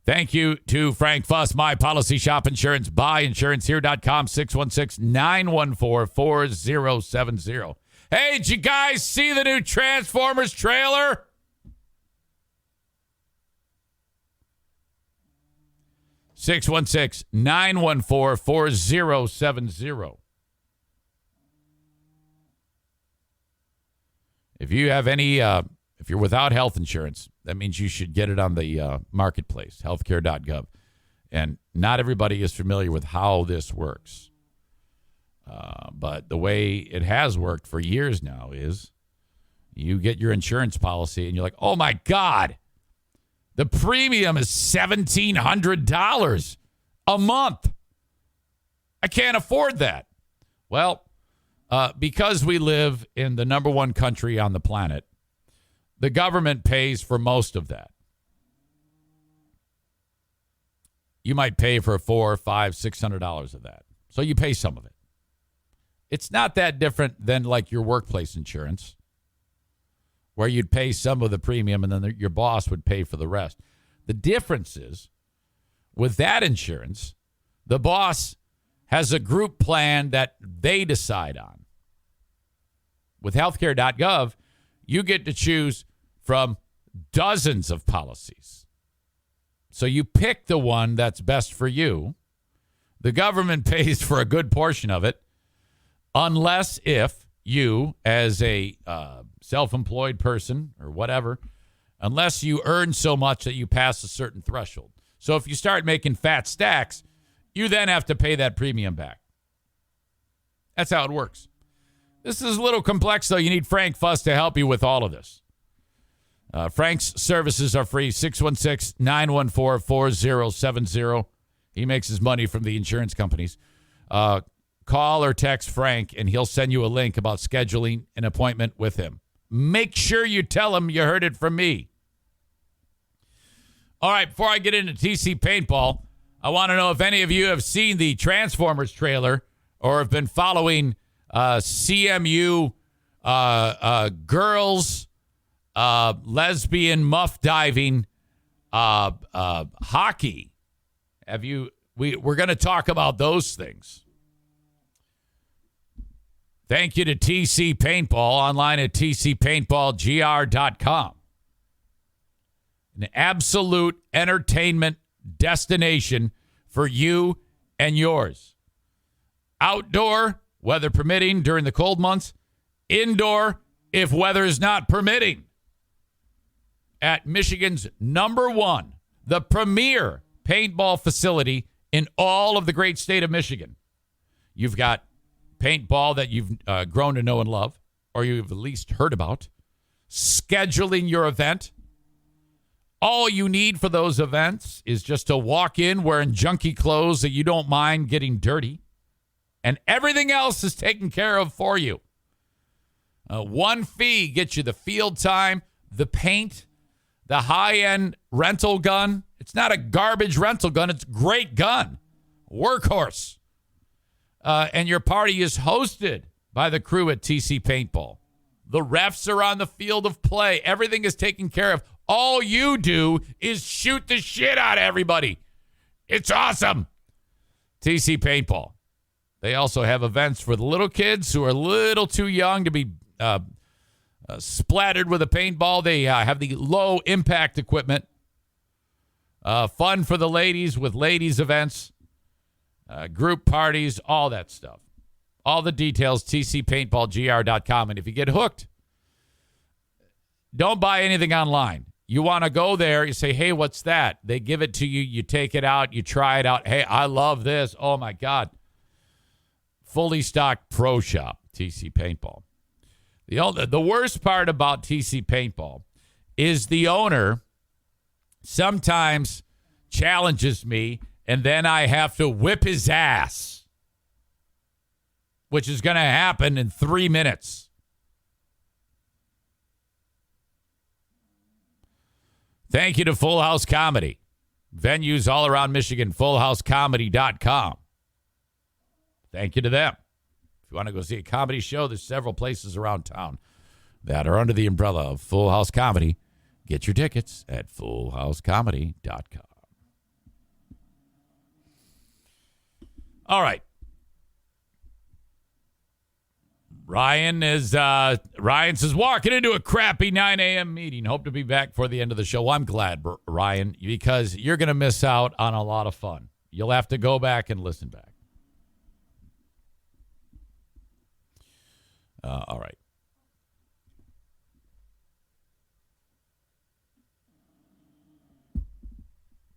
Thank you to Frank Fuss, My Policy Shop Insurance, buyinsurancehere.com, 616-914-4070. Hey, did you guys see the new Transformers trailer? (616-914-4070). If you have any, if you're without health insurance, that means you should get it on the marketplace, healthcare.gov. And not everybody is familiar with how this works. But the way it has worked for years now is you get your insurance policy and you're like, oh, my God, the premium is $1,700 a month. I can't afford that. Well, because we live in the number one country on the planet, the government pays for most of that. You might pay for $400, $500, $600 of that. So you pay some of it. It's not that different than like your workplace insurance, where you'd pay some of the premium and then your boss would pay for the rest. The difference is, with that insurance, the boss has a group plan that they decide on. With healthcare.gov, you get to choose from dozens of policies. So you pick the one that's best for you. The government pays for a good portion of it, unless if you, as a self-employed person or whatever, unless you earn so much that you pass a certain threshold. So if you start making fat stacks, you then have to pay that premium back. That's how it works. This is a little complex, though. You need Frank Fuss to help you with all of this. Frank's services are free, 616-914-4070. He makes his money from the insurance companies. Call or text Frank, and he'll send you a link about scheduling an appointment with him. Make sure you tell him you heard it from me. All right, before I get into TC Paintball, I want to know if any of you have seen the Transformers trailer or have been following CMU girls, lesbian muff diving, hockey. Have you? We're going to talk about those things. Thank you to TC Paintball, online at tcpaintballgr.com. An absolute entertainment destination for you and yours. Outdoor, weather permitting during the cold months. Indoor, if weather is not permitting. At Michigan's #1, the premier paintball facility in all of the great state of Michigan. You've got paintball that you've grown to know and love, or you've at least heard about. Scheduling your event. All you need for those events is just to walk in wearing junky clothes that you don't mind getting dirty. And everything else is taken care of for you. One fee gets you the field time, the paint, the high-end rental gun. It's not a garbage rental gun. It's a great gun. Workhorse. And your party is hosted by the crew at TC Paintball. The refs are on the field of play. Everything is taken care of. All you do is shoot the shit out of everybody. It's awesome. TC Paintball. They also have events for the little kids who are a little too young to be splattered with a paintball. They have the low-impact equipment. Fun for the ladies with ladies' events, group parties, all that stuff. All the details, tcpaintballgr.com. And if you get hooked, don't buy anything online. You want to go there, you say, hey, what's that? They give it to you, you take it out, you try it out. Hey, I love this. Oh, my God. Fully stocked pro shop, TC Paintball. The worst part about TC Paintball is the owner sometimes challenges me, and then I have to whip his ass, which is going to happen in 3 minutes. Thank you to Full House Comedy. Venues all around Michigan, fullhousecomedy.com. Thank you to them. If you want to go see a comedy show, there's several places around town that are under the umbrella of Full House Comedy. Get your tickets at fullhousecomedy.com. All right. Ryan says, walking into a crappy 9 a.m. meeting. Hope to be back for the end of the show. Well, I'm glad, Ryan, because you're going to miss out on a lot of fun. You'll have to go back and listen back. All right.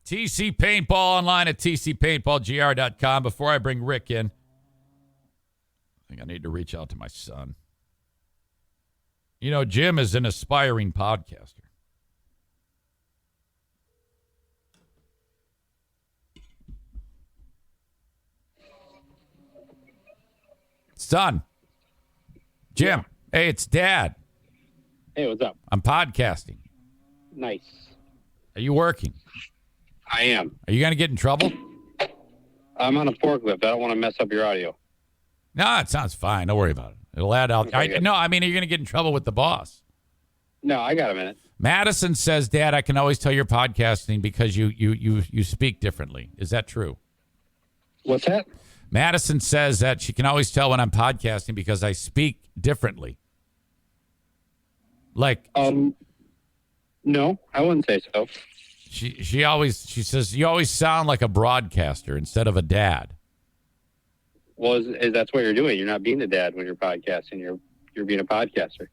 TC Paintball, online at tcpaintballgr.com. Before I bring Rick in, I think I need to reach out to my son. You know, Jim is an aspiring podcaster. Son. Jim. Hey, it's Dad. Hey, what's up? I'm podcasting. Nice. Are you working? I am. Are you going to get in trouble? I'm on a forklift. I don't want to mess up your audio. No, it sounds fine. Don't worry about it. It'll add out. No, I mean, are you going to get in trouble with the boss? No, I got a minute. Madison says, Dad, I can always tell you're podcasting because you speak differently. Is that true? What's that? Madison says that she can always tell when I'm podcasting because I speak differently. Like, no, I wouldn't say so. She says you always sound like a broadcaster instead of a dad. Well, that's what you're doing. You're not being a dad when you're podcasting. You're being a podcaster.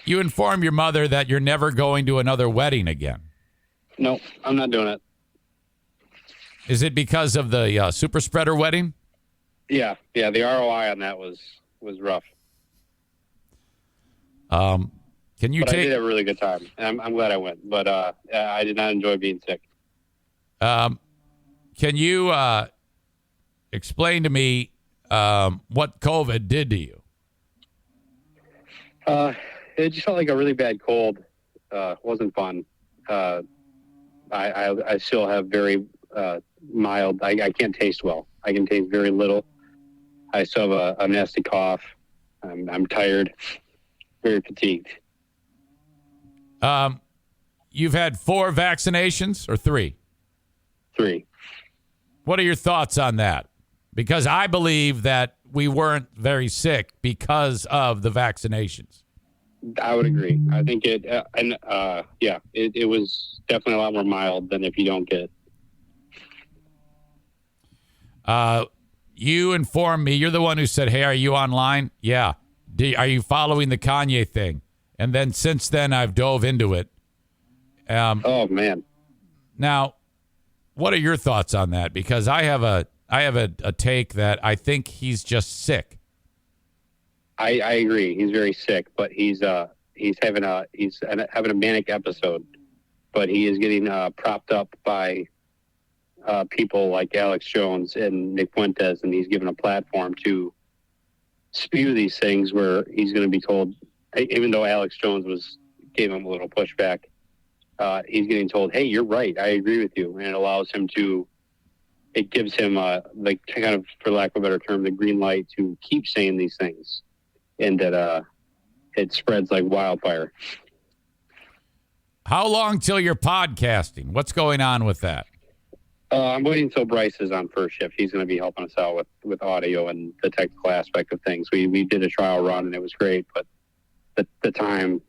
You inform your mother that you're never going to another wedding again. No, I'm not doing it. Is it because of the super spreader wedding? Yeah. The ROI on that was rough. Can you but take? I did have a really good time. And I'm glad I went, but I did not enjoy being sick. Can you explain to me what COVID did to you? It just felt like a really bad cold. Wasn't fun. I still have very mild. I can't taste well. I can taste very little. I still have a nasty cough. I'm tired, very fatigued. You've had 4 vaccinations or 3? 3. What are your thoughts on that? Because I believe that we weren't very sick because of the vaccinations. I would agree. I think it was definitely a lot more mild than if you don't get it. You informed me. You're the one who said, "Hey, are you online?" Yeah. Are you following the Kanye thing? And then since then, I've dove into it. Oh man! Now, what are your thoughts on that? Because I have a take that I think he's just sick. I agree. He's very sick, but he's having a manic episode. But he is getting propped up by people like Alex Jones and Nick Fuentes, and he's given a platform to spew these things where he's going to be told, even though Alex Jones gave him a little pushback, he's getting told, "Hey, you're right. I agree with you," and it gives him like kind of, for lack of a better term, the green light to keep saying these things, and that it spreads like wildfire. How long till you're podcasting? What's going on with that? I'm waiting until Bryce is on first shift. He's going to be helping us out with audio and the technical aspect of things. We did a trial run and it was great, but the timing's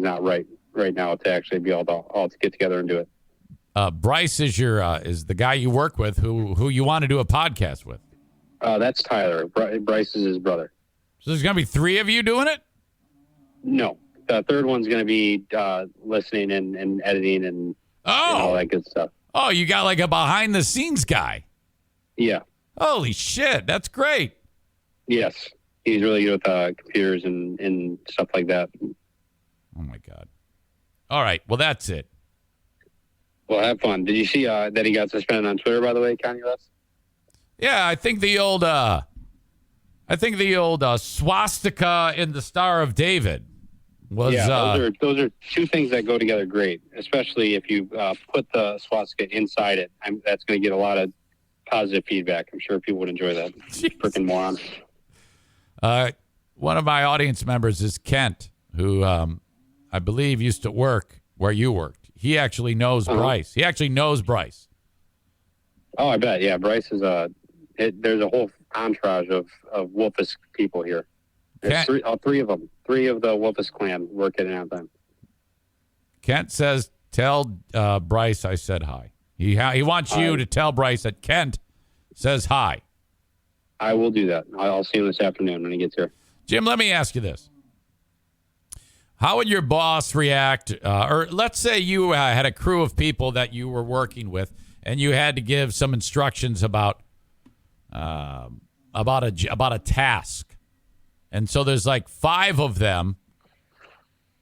not right now to actually be able to all to get together and do it. Bryce is is the guy you work with who you want to do a podcast with. That's Tyler. Bryce is his brother. So there's going to be 3 of you doing it? No. The third one's going to be listening and editing and all that good stuff. Oh, you got like a behind-the-scenes guy. Yeah. Holy shit, that's great. Yes. He's really good with computers and stuff like that. Oh, my God. All right, well, that's it. Well, have fun. Did you see that he got suspended on Twitter, by the way, Kanye West? Yeah, I think the old swastika in the Star of David was. Yeah, those are 2 things that go together great, especially if you put the swastika inside it. That's going to get a lot of positive feedback. I'm sure people would enjoy that. Freaking moron. One of my audience members is Kent, who I believe used to work where you worked. He actually knows Bryce. He actually knows Bryce. Oh, I bet. Yeah, Bryce is there's a whole entourage of Wolfus people here. There's 3 of them. 3 of the Wolfus clan work at Anthem. Kent says, "Tell Bryce I said hi." He wants you to tell Bryce that Kent says hi. I will do that. I'll see him this afternoon when he gets here. Jim, let me ask you this. How would your boss react? Or let's say you had a crew of people that you were working with, and you had to give some instructions about a task, and so there's like 5 of them,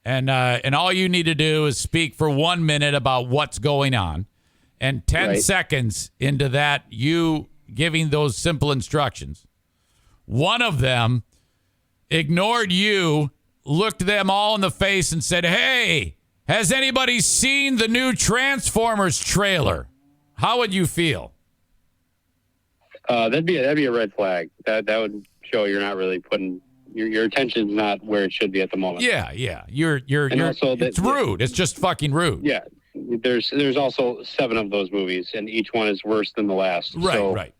and all you need to do is speak for 1 minute about what's going on, and 10 seconds into that, you giving those simple instructions, one of them ignored you, looked them all in the face and said, "Hey, has anybody seen the new Transformers trailer?" How would you feel? That'd be a red flag. That would show you're not really putting your attention's not where it should be at the moment. Yeah. You're also it's rude. It's just fucking rude. Yeah. There's also 7 of those movies, and each one is worse than the last. Right.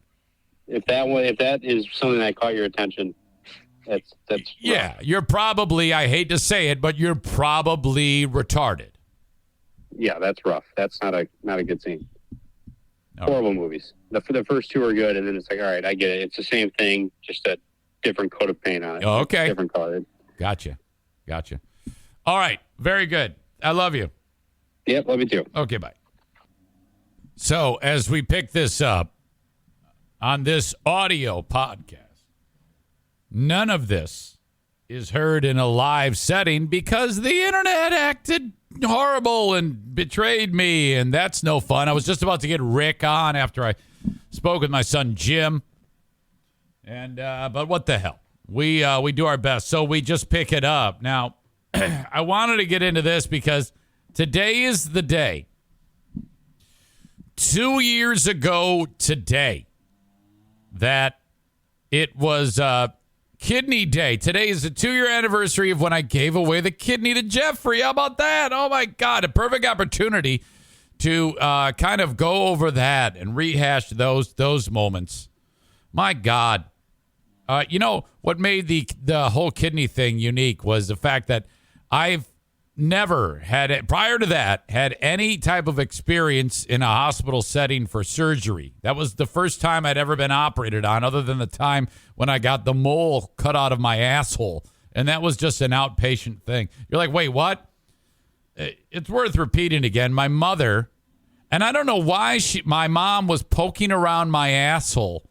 If that is something that caught your attention, that's rough. Yeah. You're probably, I hate to say it, but you're probably retarded. Yeah, that's rough. That's not a good scene. Horrible movies. The first 2 are good, and then it's like, all right, I get it. It's the same thing, just a different coat of paint on it. Oh, okay. Different color. Gotcha. All right. Very good. I love you. Yep, love you too. Okay, bye. So as we pick this up, on this audio podcast. None of this is heard in a live setting because the internet acted horrible and betrayed me, and that's no fun. I was just about to get Rick on after I spoke with my son Jim, and but what the hell? We do our best, so we just pick it up. Now, I wanted to get into this because today is the day. 2 years ago today that it was Kidney Day. Today is the 2-year anniversary of when I gave away the kidney to Jeffrey. How about that? Oh, my God. A perfect opportunity to kind of go over that and rehash those moments. My God. You know, what made the whole kidney thing unique was the fact that I've never prior to that, had any type of experience in a hospital setting for surgery. That was the first time I'd ever been operated on, other than the time when I got the mole cut out of my asshole. And that was just an outpatient thing. You're like, wait, what? It's worth repeating again. My mother, and I don't know why my mom was poking around my asshole.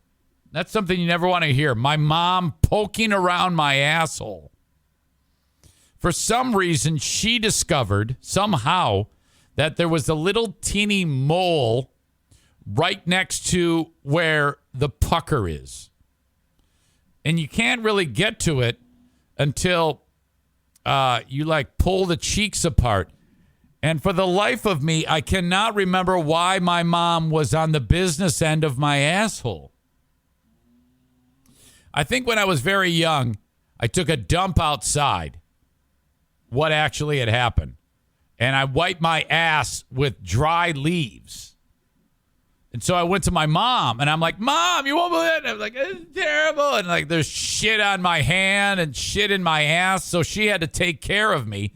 That's something you never want to hear. My mom poking around my asshole. For some reason, she discovered somehow that there was a little teeny mole right next to where the pucker is. And you can't really get to it until you like pull the cheeks apart. And for the life of me, I cannot remember why my mom was on the business end of my asshole. I think when I was very young, I took a dump outside. What actually had happened. And I wiped my ass with dry leaves. And so I went to my mom, and I'm like, Mom, you won't believe it. And I was like, it's terrible. And like, there's shit on my hand and shit in my ass. So she had to take care of me.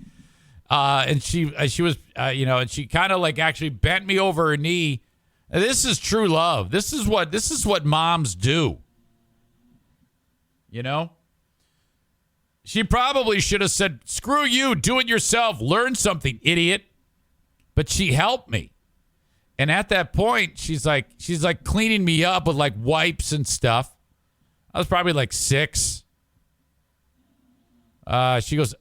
And she was, and she kind of like actually bent me over her knee. And this is true love. This is what moms do. You know? She probably should have said, screw you, do it yourself, learn something, idiot. But she helped me. And at that point, she's like cleaning me up with like wipes and stuff. I was probably like 6. She goes,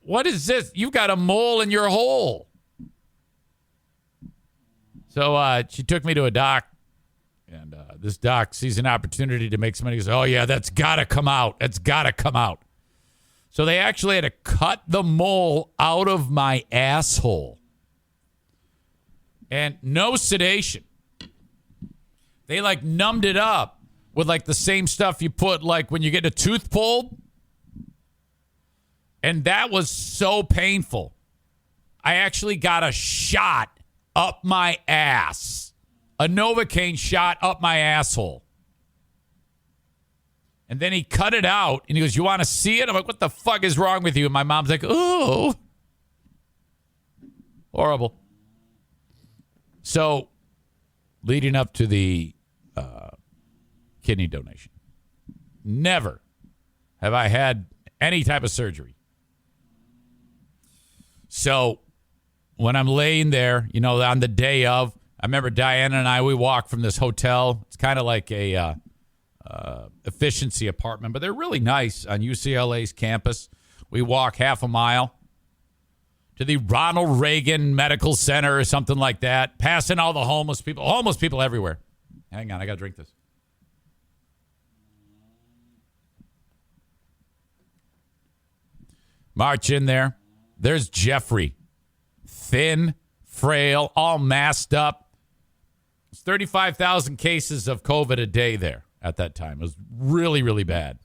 what is this? You've got a mole in your hole. So she took me to a doc. And this doc sees an opportunity to make some money. He goes, oh, yeah, that's got to come out. That's got to come out. So they actually had to cut the mole out of my asshole. And no sedation. They like numbed it up with like the same stuff you put like when you get a tooth pulled. And that was so painful. I actually got a shot up my ass. A Novocaine shot up my asshole. And then he cut it out, and he goes, you want to see it? I'm like, what the fuck is wrong with you? And my mom's like, oh. Horrible. So, leading up to the kidney donation, never have I had any type of surgery. So, when I'm laying there, on the day of, I remember Diana and I, we walked from this hotel. It's kind of like a efficiency apartment, but they're really nice on UCLA's campus. We walk half a mile to the Ronald Reagan Medical Center or something like that, passing all the homeless people everywhere. Hang on, I got to drink this. March in there. There's Jeffrey. Thin, frail, all masked up. It's 35,000 cases of COVID a day there at that time. It was really, really bad.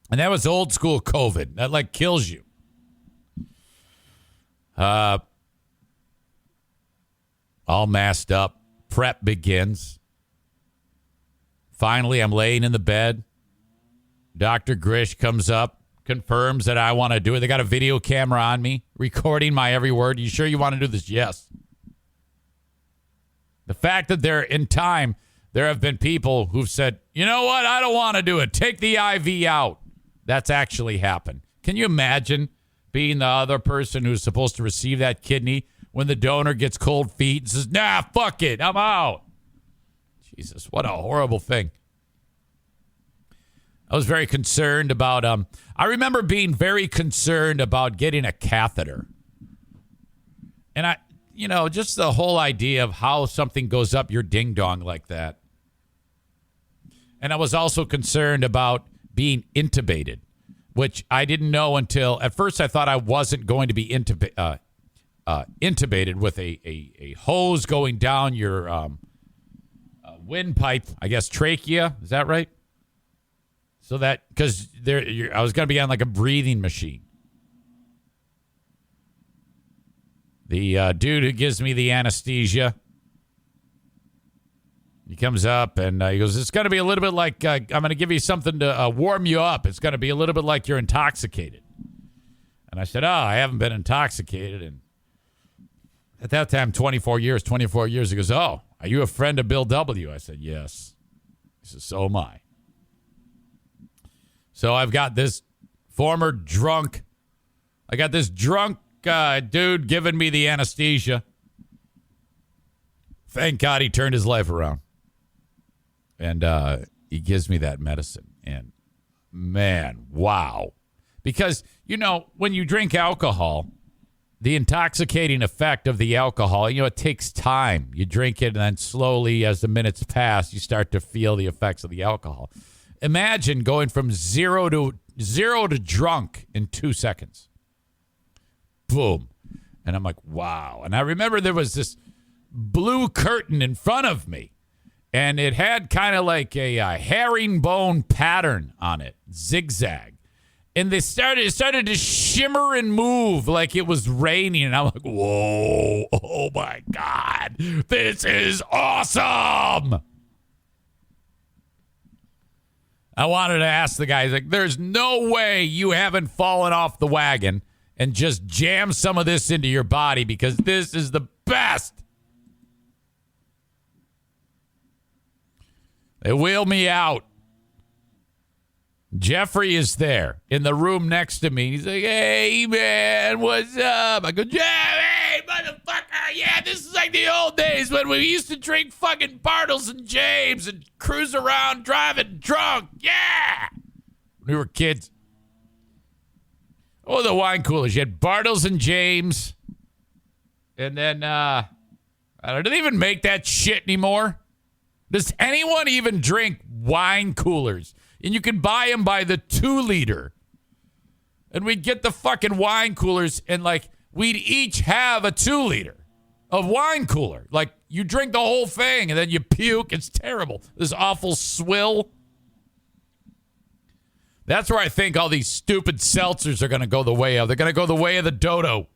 And that was old school COVID. That like kills you. All masked up. Prep begins. Finally, I'm laying in the bed. Dr. Grish comes up, confirms that I want to do it. They got a video camera on me, recording my every word. You sure you want to do this? Yes. The fact that they're in time, there have been people who've said, you know what? I don't want to do it. Take the IV out. That's actually happened. Can you imagine being the other person who's supposed to receive that kidney when the donor gets cold feet and says, nah, fuck it, I'm out. Jesus, what a horrible thing. I was very concerned about, I remember being very concerned about getting a catheter. And just the whole idea of how something goes up your ding-dong like that. And I was also concerned about being intubated, which I didn't know until, at first I thought I wasn't going to be intubated with a hose going down your windpipe, I guess trachea. Is that right? So that, because I was going to be on like a breathing machine. The dude who gives me the anesthesia, he comes up and he goes, it's going to be a little bit like, I'm going to give you something to warm you up. It's going to be a little bit like you're intoxicated. And I said, I haven't been intoxicated. And at that time, 24 years. He goes, are you a friend of Bill W? I said, yes. He says, so am I. So I've got this drunk dude giving me the anesthesia. Thank God he turned his life around. And he gives me that medicine. And, man, wow. Because, when you drink alcohol, the intoxicating effect of the alcohol, it takes time. You drink it, and then slowly, as the minutes pass, you start to feel the effects of the alcohol. Imagine going from zero to drunk in 2 seconds. Boom. And I'm like, wow. And I remember there was this blue curtain in front of me, and it had kind of like a herringbone pattern on it, zigzag. And it started to shimmer and move like it was raining. And I'm like, whoa, oh my God, this is awesome. I wanted to ask the guy, like, there's no way you haven't fallen off the wagon and just jammed some of this into your body, because this is the best. They wheel me out. Jeffrey is there in the room next to me. He's like, hey, man, what's up? I go, Jeffrey, motherfucker. Yeah, this is like the old days when we used to drink fucking Bartles and James and cruise around driving drunk. Yeah. When we were kids. Oh, the wine coolers. You had Bartles and James. And then, I don't even make that shit anymore. Does anyone even drink wine coolers? And you can buy them by the 2-liter. And we'd get the fucking wine coolers, and like we'd each have a 2-liter of wine cooler. Like you drink the whole thing and then you puke. It's terrible. This awful swill. That's where I think all these stupid seltzers are going to go the way of. They're going to go the way of the dodo.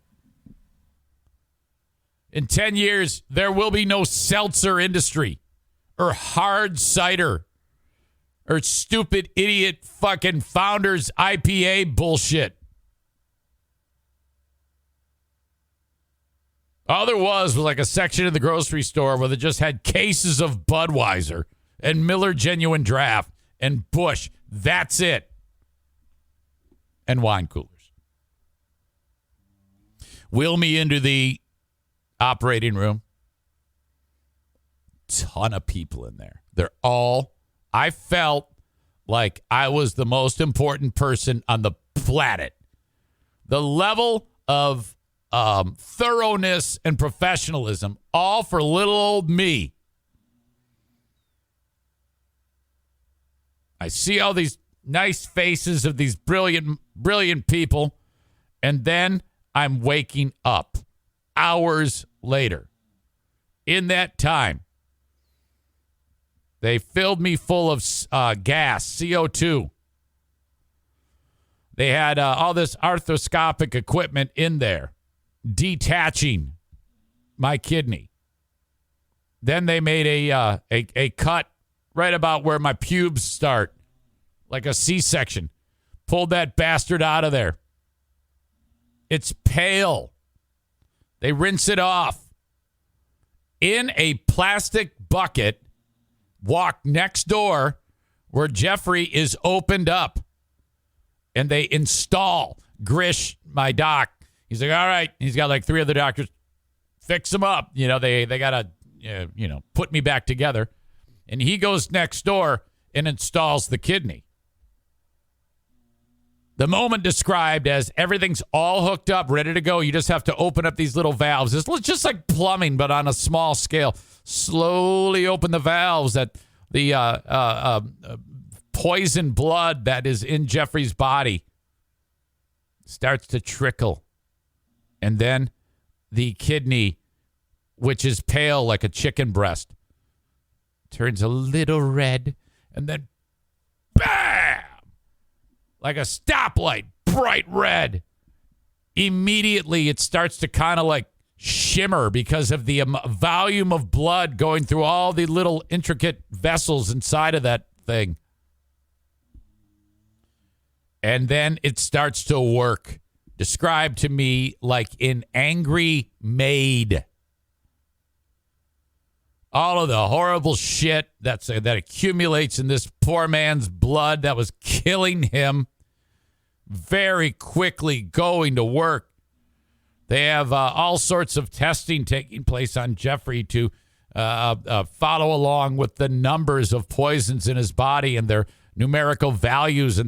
In 10 years, there will be no seltzer industry or hard cider or stupid idiot fucking Founders IPA bullshit. All there was like a section in the grocery store where they just had cases of Budweiser and Miller Genuine Draft and Busch. That's it. And wine coolers. Wheel me into the operating room. Ton of people in there. I felt like I was the most important person on the planet. The level of thoroughness and professionalism, all for little old me. I see all these nice faces of these brilliant people, and then I'm waking up hours later. In that time, they filled me full of gas, CO2. They had all this arthroscopic equipment in there, detaching my kidney. Then they made a cut right about where my pubes start, like a C-section. Pulled that bastard out of there. It's pale. They rinse it off. In a plastic bucket, walk next door where Jeffrey is opened up. And they install Grish, my doc. He's like, all right. He's got like 3 other doctors. Fix him up. They got to, put me back together. And he goes next door and installs the kidney. The moment described as everything's all hooked up, ready to go. You just have to open up these little valves. It's just like plumbing, but on a small scale. Slowly open the valves that the poison blood that is in Jeffrey's body starts to trickle. And then the kidney, which is pale like a chicken breast, turns a little red, and then bam! Like a stoplight, bright red. Immediately, it starts to kind of like shimmer because of the volume of blood going through all the little intricate vessels inside of that thing. And then it starts to work. Described to me like an angry maid. All of the horrible shit that accumulates in this poor man's blood that was killing him very quickly going to work. They have all sorts of testing taking place on Jeffrey to follow along with the numbers of poisons in his body and their numerical values, and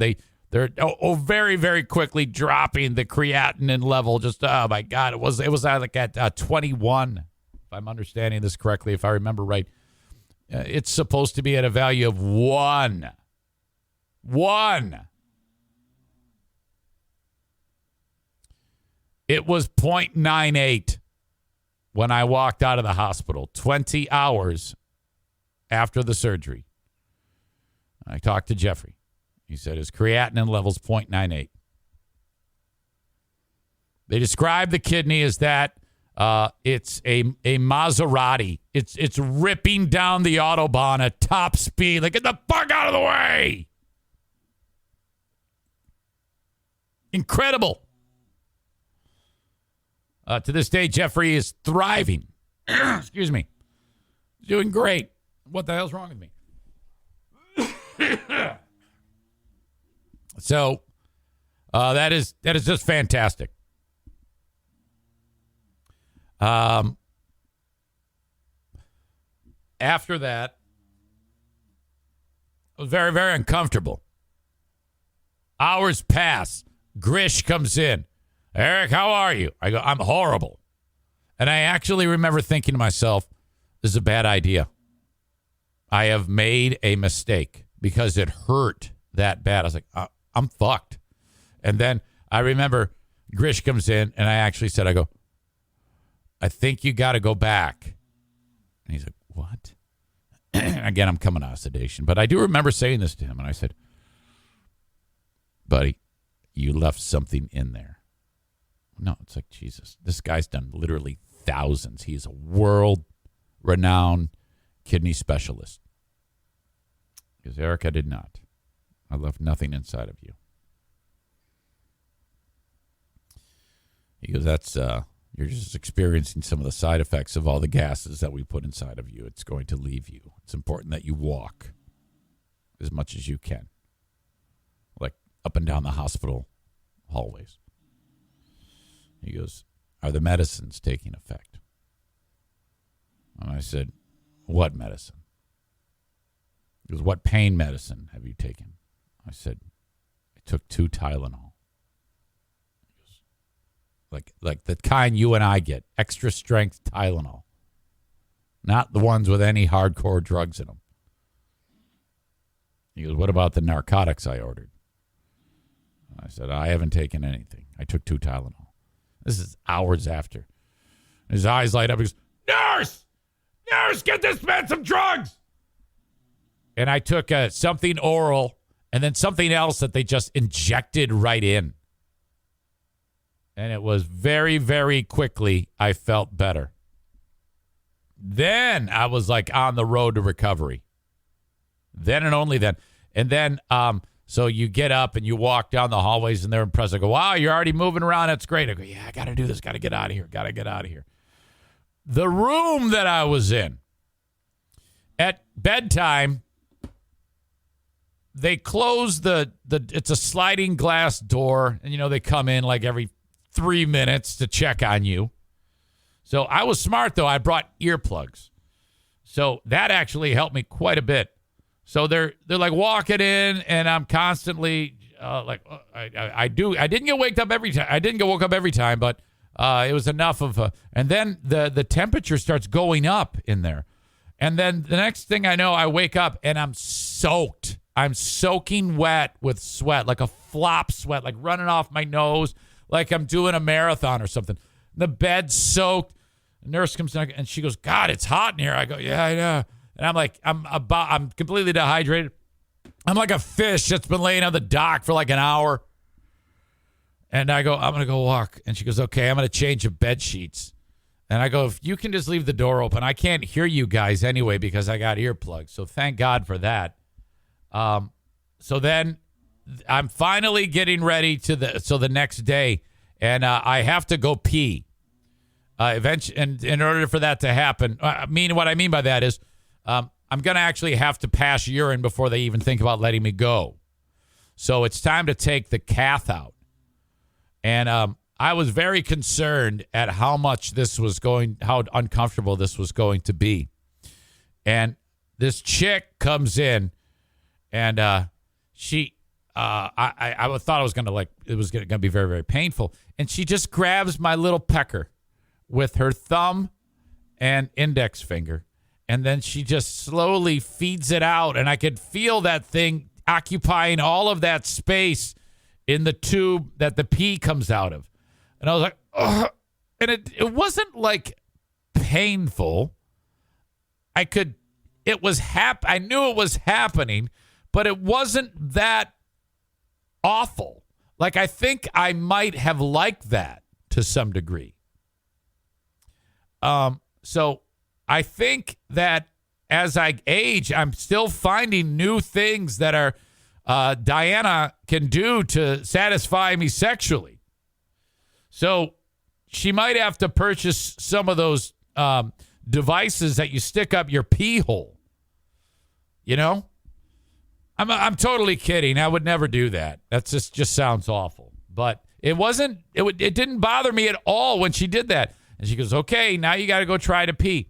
they're very, very quickly dropping the creatinine level. Just, oh my God, it was like at 21, if I'm understanding this correctly, if I remember right. It's supposed to be at a value of 1. 1. It was 0.98 when I walked out of the hospital, 20 hours after the surgery. I talked to Jeffrey. He said his creatinine level's 0.98. They describe the kidney as that it's a Maserati. It's ripping down the Autobahn at top speed. Like, get the fuck out of the way. Incredible. To this day, Jeffrey is thriving. Excuse me. Doing great. What the hell's wrong with me? So that is just fantastic. After that, it was very, very uncomfortable. Hours pass. Grish comes in. Eric, how are you? I go, I'm horrible. And I actually remember thinking to myself, this is a bad idea. I have made a mistake because it hurt that bad. I was like, I'm fucked. And then I remember Grish comes in, and I actually said, I go, I think you got to go back. And he's like, what? Again, I'm coming out of sedation. But I do remember saying this to him, and I said, buddy, you left something in there. No, it's like, Jesus, this guy's done literally thousands. He's a world-renowned kidney specialist. He goes, Eric, I did not. I left nothing inside of you. He goes, that's, you're just experiencing some of the side effects of all the gases that we put inside of you. It's going to leave you. It's important that you walk as much as you can, like up and down the hospital hallways. He goes, are the medicines taking effect? And I said, what medicine? He goes, what pain medicine have you taken? I said, I took 2 Tylenol. He goes, like the kind you and I get, extra strength Tylenol. Not the ones with any hardcore drugs in them. He goes, what about the narcotics I ordered? I said, I haven't taken anything. I took 2 Tylenol. This is hours after. His eyes light up. He goes, Nurse! Nurse, get this man some drugs! And I took something oral and then something else that they just injected right in. And it was very, very quickly, I felt better. Then I was like on the road to recovery. Then and only then. And then, so you get up and you walk down the hallways and they're impressed. I go, wow, you're already moving around. That's great. I go, yeah, I got to do this. Got to get out of here. Got to get out of here. The room that I was in at bedtime, they close it's a sliding glass door. And, they come in like every 3 minutes to check on you. So I was smart, though. I brought earplugs. So that actually helped me quite a bit. So they're like walking in, and I'm constantly I didn't get woke up every time. I didn't get woke up every time, but it was enough of and then the temperature starts going up in there. And then the next thing I know, I wake up and I'm soaked. I'm soaking wet with sweat, like a flop sweat, like running off my nose, like I'm doing a marathon or something. The bed's soaked. The nurse comes down and she goes, "God, it's hot in here." I go, "Yeah, I know." And I'm like, I'm completely dehydrated. I'm like a fish that's been laying on the dock for like an hour. And I go, "I'm going to go walk." And she goes, "Okay, I'm going to change the bed sheets." And I go, "If you can just leave the door open. I can't hear you guys anyway because I got earplugs." So thank God for that. So then I'm finally getting ready the next day, and I have to go pee. Eventually, and in order for that to happen, what I mean by that is I'm going to actually have to pass urine before they even think about letting me go. So it's time to take the cath out. And I was very concerned at how uncomfortable this was going to be. And this chick comes in, and she, I thought it was going to be very, very painful. And she just grabs my little pecker with her thumb and index finger. And then she just slowly feeds it out. And I could feel that thing occupying all of that space in the tube that the pee comes out of. And I was like, ugh. And it wasn't like painful. I knew it was happening, but it wasn't that awful. Like, I think I might have liked that to some degree. So I think that as I age, I'm still finding new things that Diana can do to satisfy me sexually. So she might have to purchase some of those devices that you stick up your pee hole. You know? I'm totally kidding. I would never do that. That just sounds awful. But it didn't bother me at all when she did that. And she goes, "Okay, now you got to go try to pee."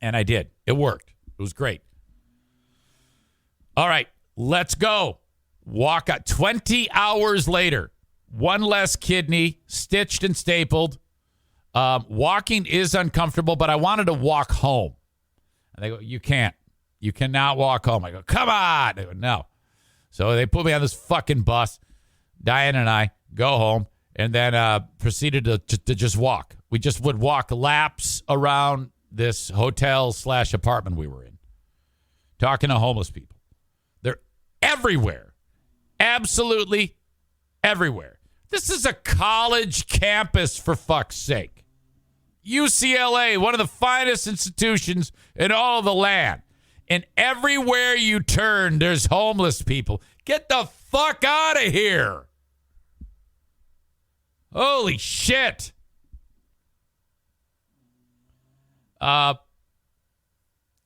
And I did. It worked. It was great. All right, let's go. Walk out 20 hours later. One less kidney, stitched and stapled. Walking is uncomfortable, but I wanted to walk home. And they go, "You can't. You cannot walk home." I go, "Come on." They go, "No." So they put me on this fucking bus. Diane and I go home and then proceeded to just walk. We just would walk laps around this hotel/apartment we were in, talking to homeless people. They're everywhere. Absolutely everywhere. This is a college campus, for fuck's sake. UCLA, one of the finest institutions in all of the land. And everywhere you turn, there's homeless people. Get the fuck out of here. Holy shit.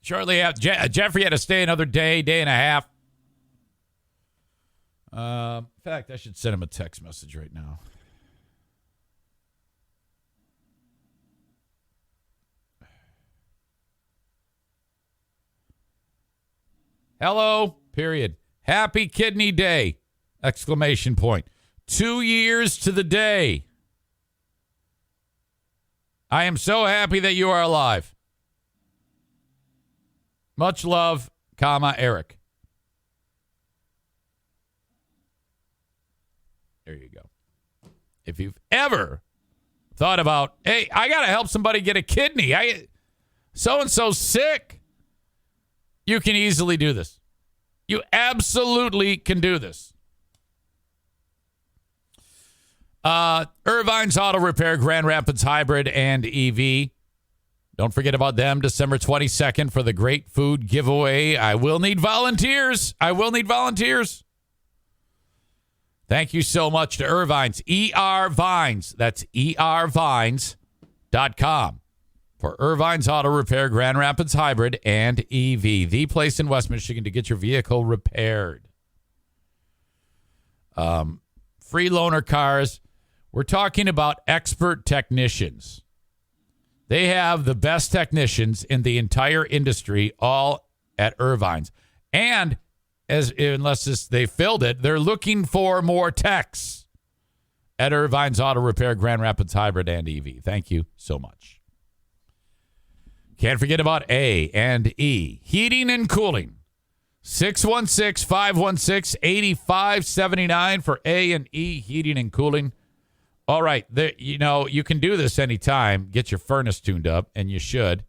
Shortly after, Jeffrey had to stay another day and a half. In fact, I should send him a text message right now. Hello, period. Happy Kidney Day! Exclamation point. 2 years to the day. I am so happy that you are alive. Much love, Eric. There you go. If you've ever thought about, hey, I got to help somebody get a kidney. So-and-so's sick. You can easily do this. You absolutely can do this. Irvine's Auto Repair, Grand Rapids Hybrid and EV. Don't forget about them, December 22nd for the Great Food Giveaway. I will need volunteers. Thank you so much to Irvine's. ER Vines. That's ervines.com for Irvine's Auto Repair, Grand Rapids Hybrid and EV. The place in West Michigan to get your vehicle repaired. Free loaner cars. We're talking about expert technicians. They have the best technicians in the entire industry, all at Irvine's. And unless they filled it, they're looking for more techs at Irvine's Auto Repair, Grand Rapids Hybrid and EV. Thank you so much. Can't forget about A&E Heating and Cooling. 616-516-8579 for A&E Heating and Cooling. All right, you can do this anytime. Get your furnace tuned up, and you should.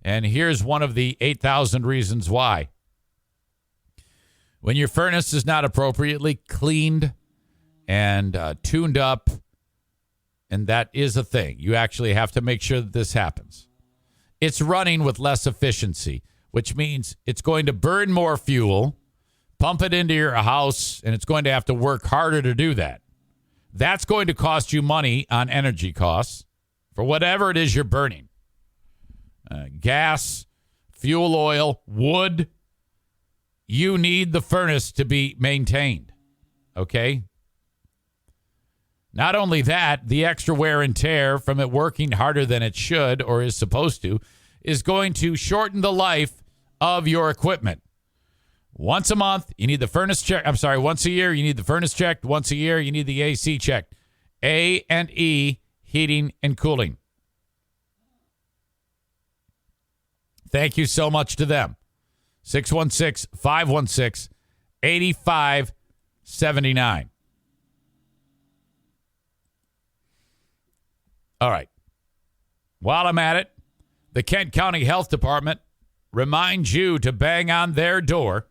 And here's one of the 8,000 reasons why. When your furnace is not appropriately cleaned and tuned up, and that is a thing, you actually have to make sure that this happens. It's running with less efficiency, which means it's going to burn more fuel, pump it into your house, and it's going to have to work harder to do that. That's going to cost you money on energy costs for whatever it is you're burning. Gas, fuel oil, wood. You need the furnace to be maintained, okay? Not only that, the extra wear and tear from it working harder than it should or is supposed to is going to shorten the life of your equipment. Once a month, you need the furnace checked. I'm sorry, once a year, you need the furnace checked. Once a year, you need the AC checked. A&E Heating and Cooling. Thank you so much to them. 616-516-8579. All right. While I'm at it, the Kent County Health Department reminds you to bang on their door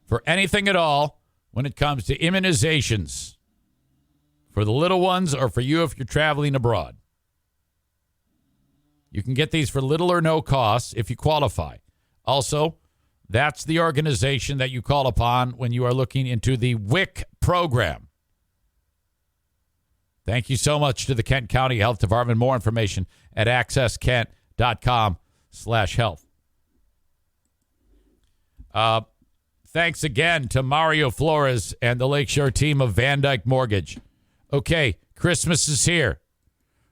for anything at all when it comes to immunizations for the little ones or for you if you're traveling abroad. You can get these for little or no cost if you qualify. Also, that's the organization that you call upon when you are looking into the WIC program. Thank you so much to the Kent County Health Department. More information at accesskent.com/health. Thanks again to Mario Flores and the Lakeshore team of Van Dyke Mortgage. Okay, Christmas is here.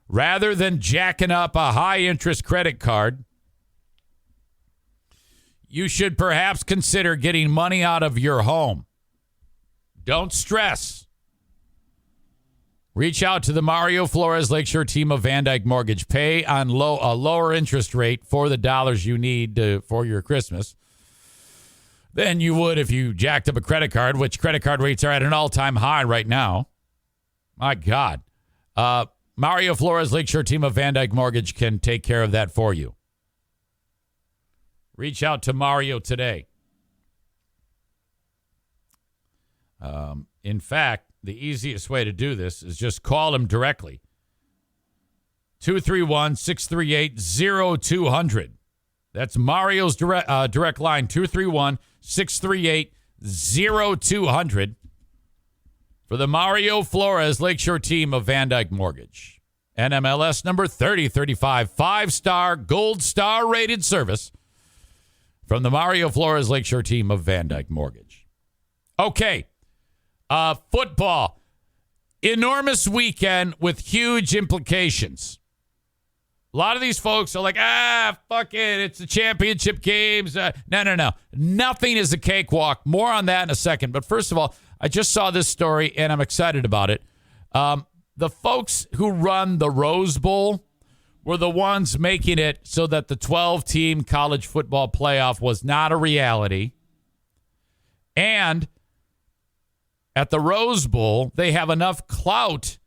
Rather than jacking up a high-interest credit card, you should perhaps consider getting money out of your home. Don't stress. Reach out to the Mario Flores Lakeshore team of Van Dyke Mortgage. Pay on a lower interest rate for the dollars you need for your Christmas than you would if you jacked up a credit card, which credit card rates are at an all-time high right now. My God. Mario Flores Lakeshore team of Van Dyke Mortgage can take care of that for you. Reach out to Mario today. In fact, the easiest way to do this is just call him directly. 231-638-0200. That's Mario's direct line, 231-638-0200 for the Mario Flores Lakeshore team of Van Dyke Mortgage. NMLS number 3035, 5-star, gold star rated service from the Mario Flores Lakeshore team of Van Dyke Mortgage. Okay, football. Enormous weekend with huge implications. A lot of these folks are like, fuck it. It's the championship games. No. Nothing is a cakewalk. More on that in a second. But first of all, I just saw this story, and I'm excited about it. The folks who run the Rose Bowl were the ones making it so that the 12-team college football playoff was not a reality. And at the Rose Bowl, they have enough clout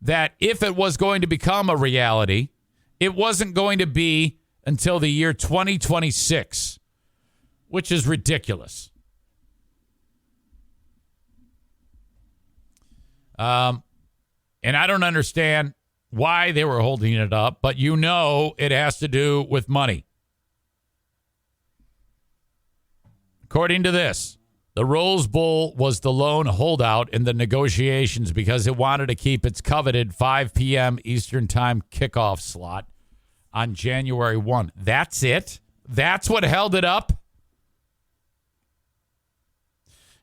that if it was going to become a reality, it wasn't going to be until the year 2026, which is ridiculous. And I don't understand why they were holding it up, but you know it has to do with money. According to this, the Rose Bowl was the lone holdout in the negotiations because it wanted to keep its coveted 5 p.m. Eastern Time kickoff slot on January 1. That's it? That's what held it up?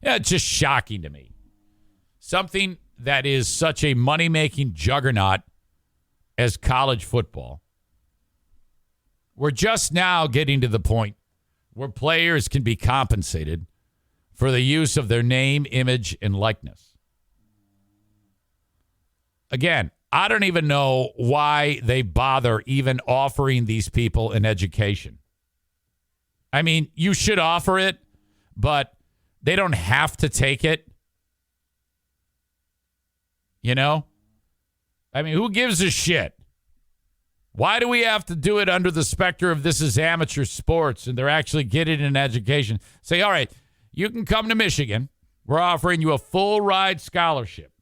Yeah, it's just shocking to me. Something that is such a money-making juggernaut as college football We're just now getting to the point where players can be compensated for the use of their name, image, and likeness. Again, I don't even know why they bother even offering these people an education. I mean, you should offer it, but they don't have to take it. You know? I mean, who gives a shit? Why do we have to do it under the specter of this is amateur sports and they're actually getting an education? Say, all right, you can come to Michigan. We're offering you a full ride scholarship.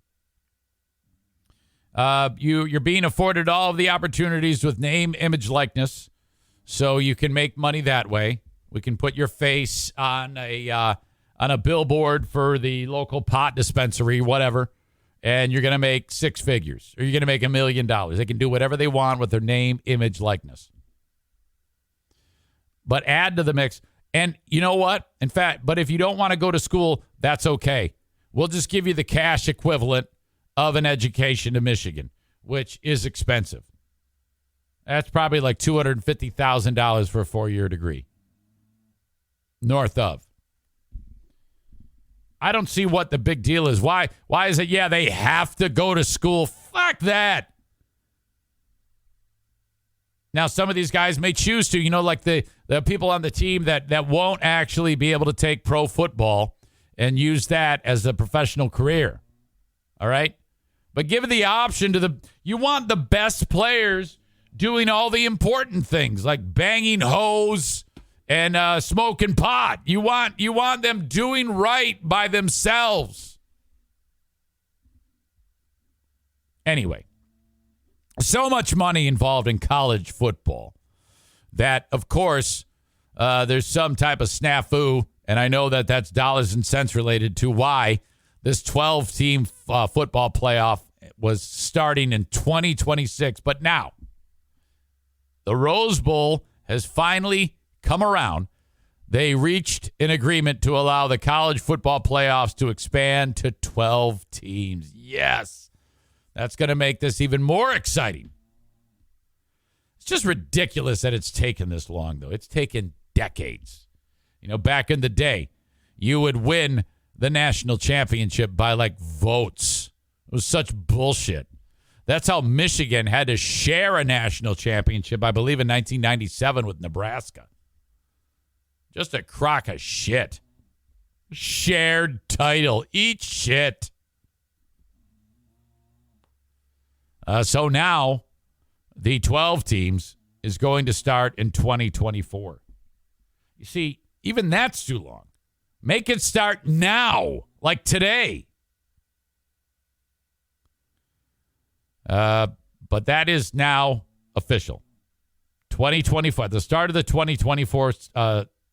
You're being afforded all of the opportunities with name, image, likeness, so you can make money that way. We can put your face on a billboard for the local pot dispensary, whatever, and you're going to make six figures, or you're going to make $1 million. They can do whatever they want with their name, image, likeness. But add to the mix. And you know what? In fact, but if you don't want to go to school, that's okay. We'll just give you the cash equivalent of an education to Michigan, which is expensive. That's probably like $250,000 for a 4-year degree. North of. I don't see what the big deal is. Why is it, yeah, they have to go to school? Fuck that. Now, some of these guys may choose to, like the people on the team that won't actually be able to take pro football and use that as a professional career. All right? But give the option to you want the best players doing all the important things like banging hoes and smoking pot. You want them doing right by themselves. Anyway, so much money involved in college football that, of course, there's some type of snafu, and I know that that's dollars and cents related to why this 12-team football playoff was starting in 2026. But now, the Rose Bowl has finally come around. They reached an agreement to allow the college football playoffs to expand to 12 teams. Yes, that's going to make this even more exciting. It's just ridiculous that it's taken this long, though. It's taken decades. Back in the day, you would win the national championship by votes. It was such bullshit. That's how Michigan had to share a national championship, I believe, in 1997 with Nebraska. Just a crock of shit. Shared title. Eat shit. So now, the 12 teams is going to start in 2024. You see, even that's too long. Make it start now, like today. But that is now official. 2024, the start of the 2024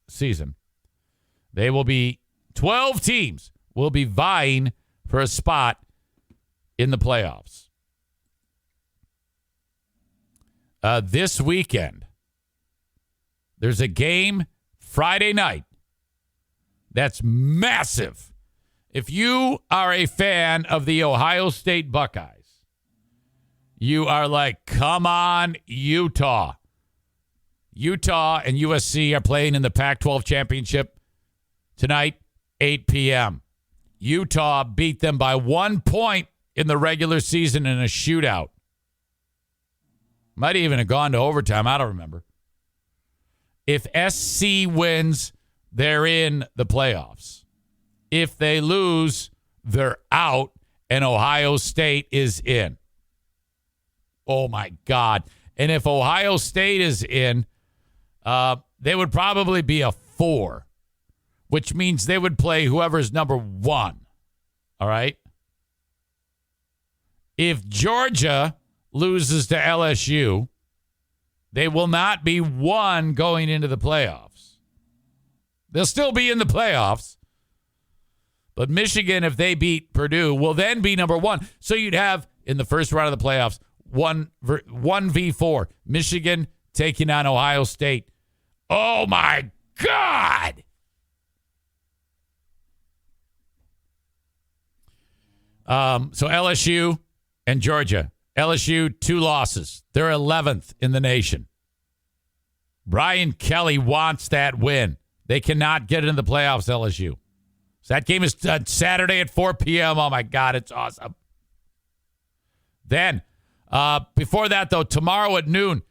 season. They will be 12 teams will be vying for a spot in the playoffs. This weekend, there's a game Friday night that's massive. If you are a fan of the Ohio State Buckeyes, you are like, come on, Utah. Utah and USC are playing in the Pac-12 championship tonight, 8 p.m. Utah beat them by 1 point in the regular season in a shootout. Might even have gone to overtime. I don't remember. If SC wins, they're in the playoffs. If they lose, they're out, and Ohio State is in. Oh, my God. And if Ohio State is in, they would probably be a 4, which means they would play whoever's number 1. All right? If Georgia loses to LSU, they will not be 1 going into the playoffs. They'll still be in the playoffs. But Michigan, if they beat Purdue, will then be number 1. So you'd have, in the first round of the playoffs, 1v4. Michigan taking on Ohio State. Oh, my God. So LSU and Georgia. LSU, 2 losses. They're 11th in the nation. Brian Kelly wants that win. They cannot get into the playoffs, LSU. So that game is Saturday at 4 p.m. Oh, my God, it's awesome. Then, before that, though, tomorrow at noon,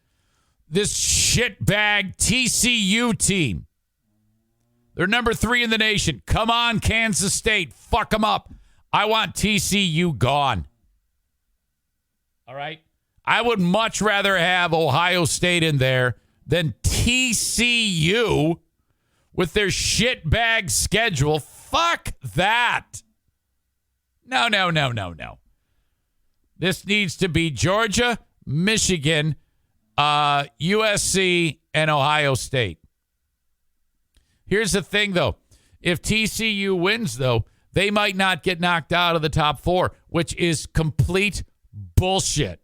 this shitbag TCU team. They're number 3 in the nation. Come on, Kansas State. Fuck them up. I want TCU gone. All right? I would much rather have Ohio State in there than TCU with their shitbag schedule. Fuck that. No. This needs to be Georgia, Michigan, USC, and Ohio State. Here's the thing, though. If TCU wins, though, they might not get knocked out of the top 4, which is complete bullshit.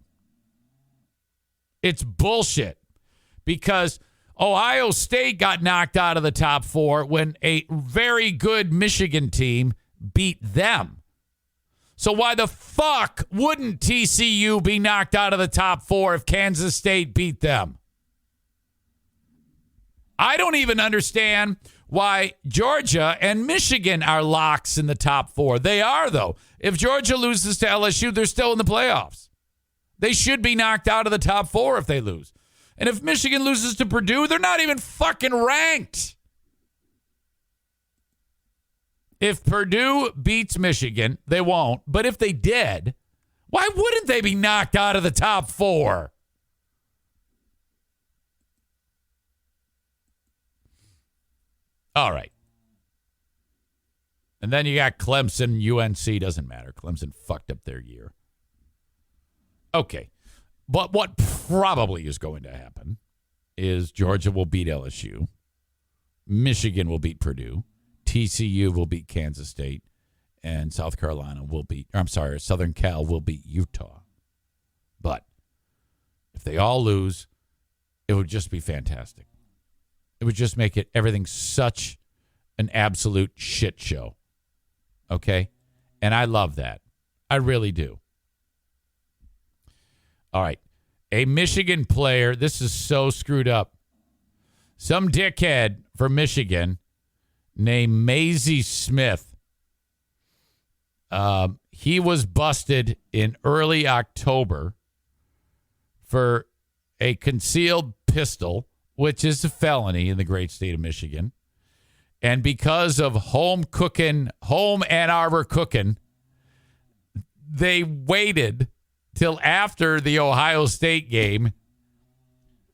It's bullshit because Ohio State got knocked out of the top 4 when a very good Michigan team beat them. So why the fuck wouldn't TCU be knocked out of the top 4 if Kansas State beat them? I don't even understand why Georgia and Michigan are locks in the top 4. They are, though. If Georgia loses to LSU, they're still in the playoffs. They should be knocked out of the top 4 if they lose. And if Michigan loses to Purdue, they're not even fucking ranked. If Purdue beats Michigan, they won't. But if they did, why wouldn't they be knocked out of the top 4? All right. And then you got Clemson, UNC. Doesn't matter. Clemson fucked up their year. Okay. But what probably is going to happen is Georgia will beat LSU. Michigan will beat Purdue. TCU will beat Kansas State. And Southern Cal will beat Utah. But if they all lose, it would just be fantastic. It would just make everything such an absolute shit show. Okay? And I love that. I really do. All right. A Michigan player, this is so screwed up. Some dickhead for Michigan named Maisie Smith. He was busted in early October for a concealed pistol, which is a felony in the great state of Michigan. And because of home Ann Arbor cooking, they waited till after the Ohio State game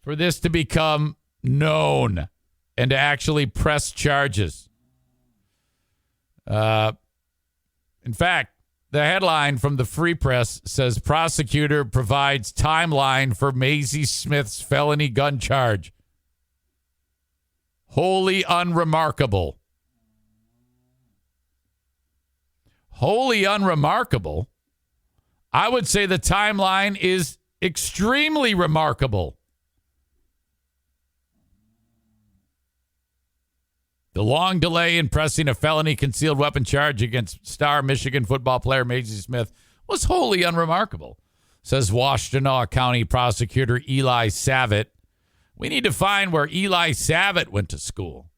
for this to become known and to actually press charges. In fact, the headline from the Free Press says prosecutor provides timeline for Maisie Smith's felony gun charge. Wholly unremarkable. Wholly unremarkable? I would say the timeline is extremely remarkable. The long delay in pressing a felony concealed weapon charge against star Michigan football player Maisie Smith was wholly unremarkable, says Washtenaw County prosecutor Eli Savitt. We need to find where Eli Savitt went to school.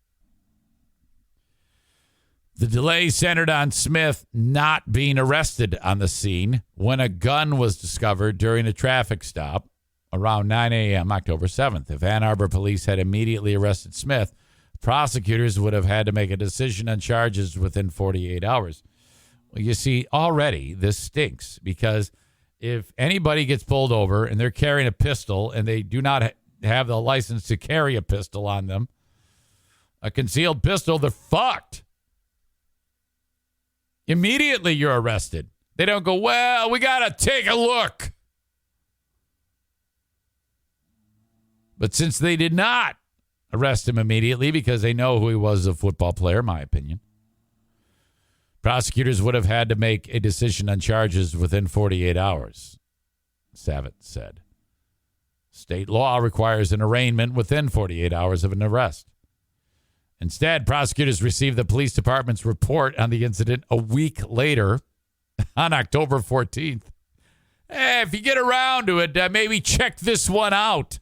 The delay centered on Smith not being arrested on the scene when a gun was discovered during a traffic stop around 9 a.m. October 7th. If Ann Arbor police had immediately arrested Smith, prosecutors would have had to make a decision on charges within 48 hours. Well, you see, already this stinks because if anybody gets pulled over and they're carrying a pistol and they do not have the license to carry a pistol on them, a concealed pistol, they're fucked. Immediately you're arrested. They don't go, well, we got to take a look. But since they did not arrest him immediately because they know who he was, a football player, in my opinion, prosecutors would have had to make a decision on charges within 48 hours, Savitt said. State law requires an arraignment within 48 hours of an arrest. Instead, prosecutors received the police department's report on the incident a week later, on October 14th. Hey, if you get around to it, maybe check this one out.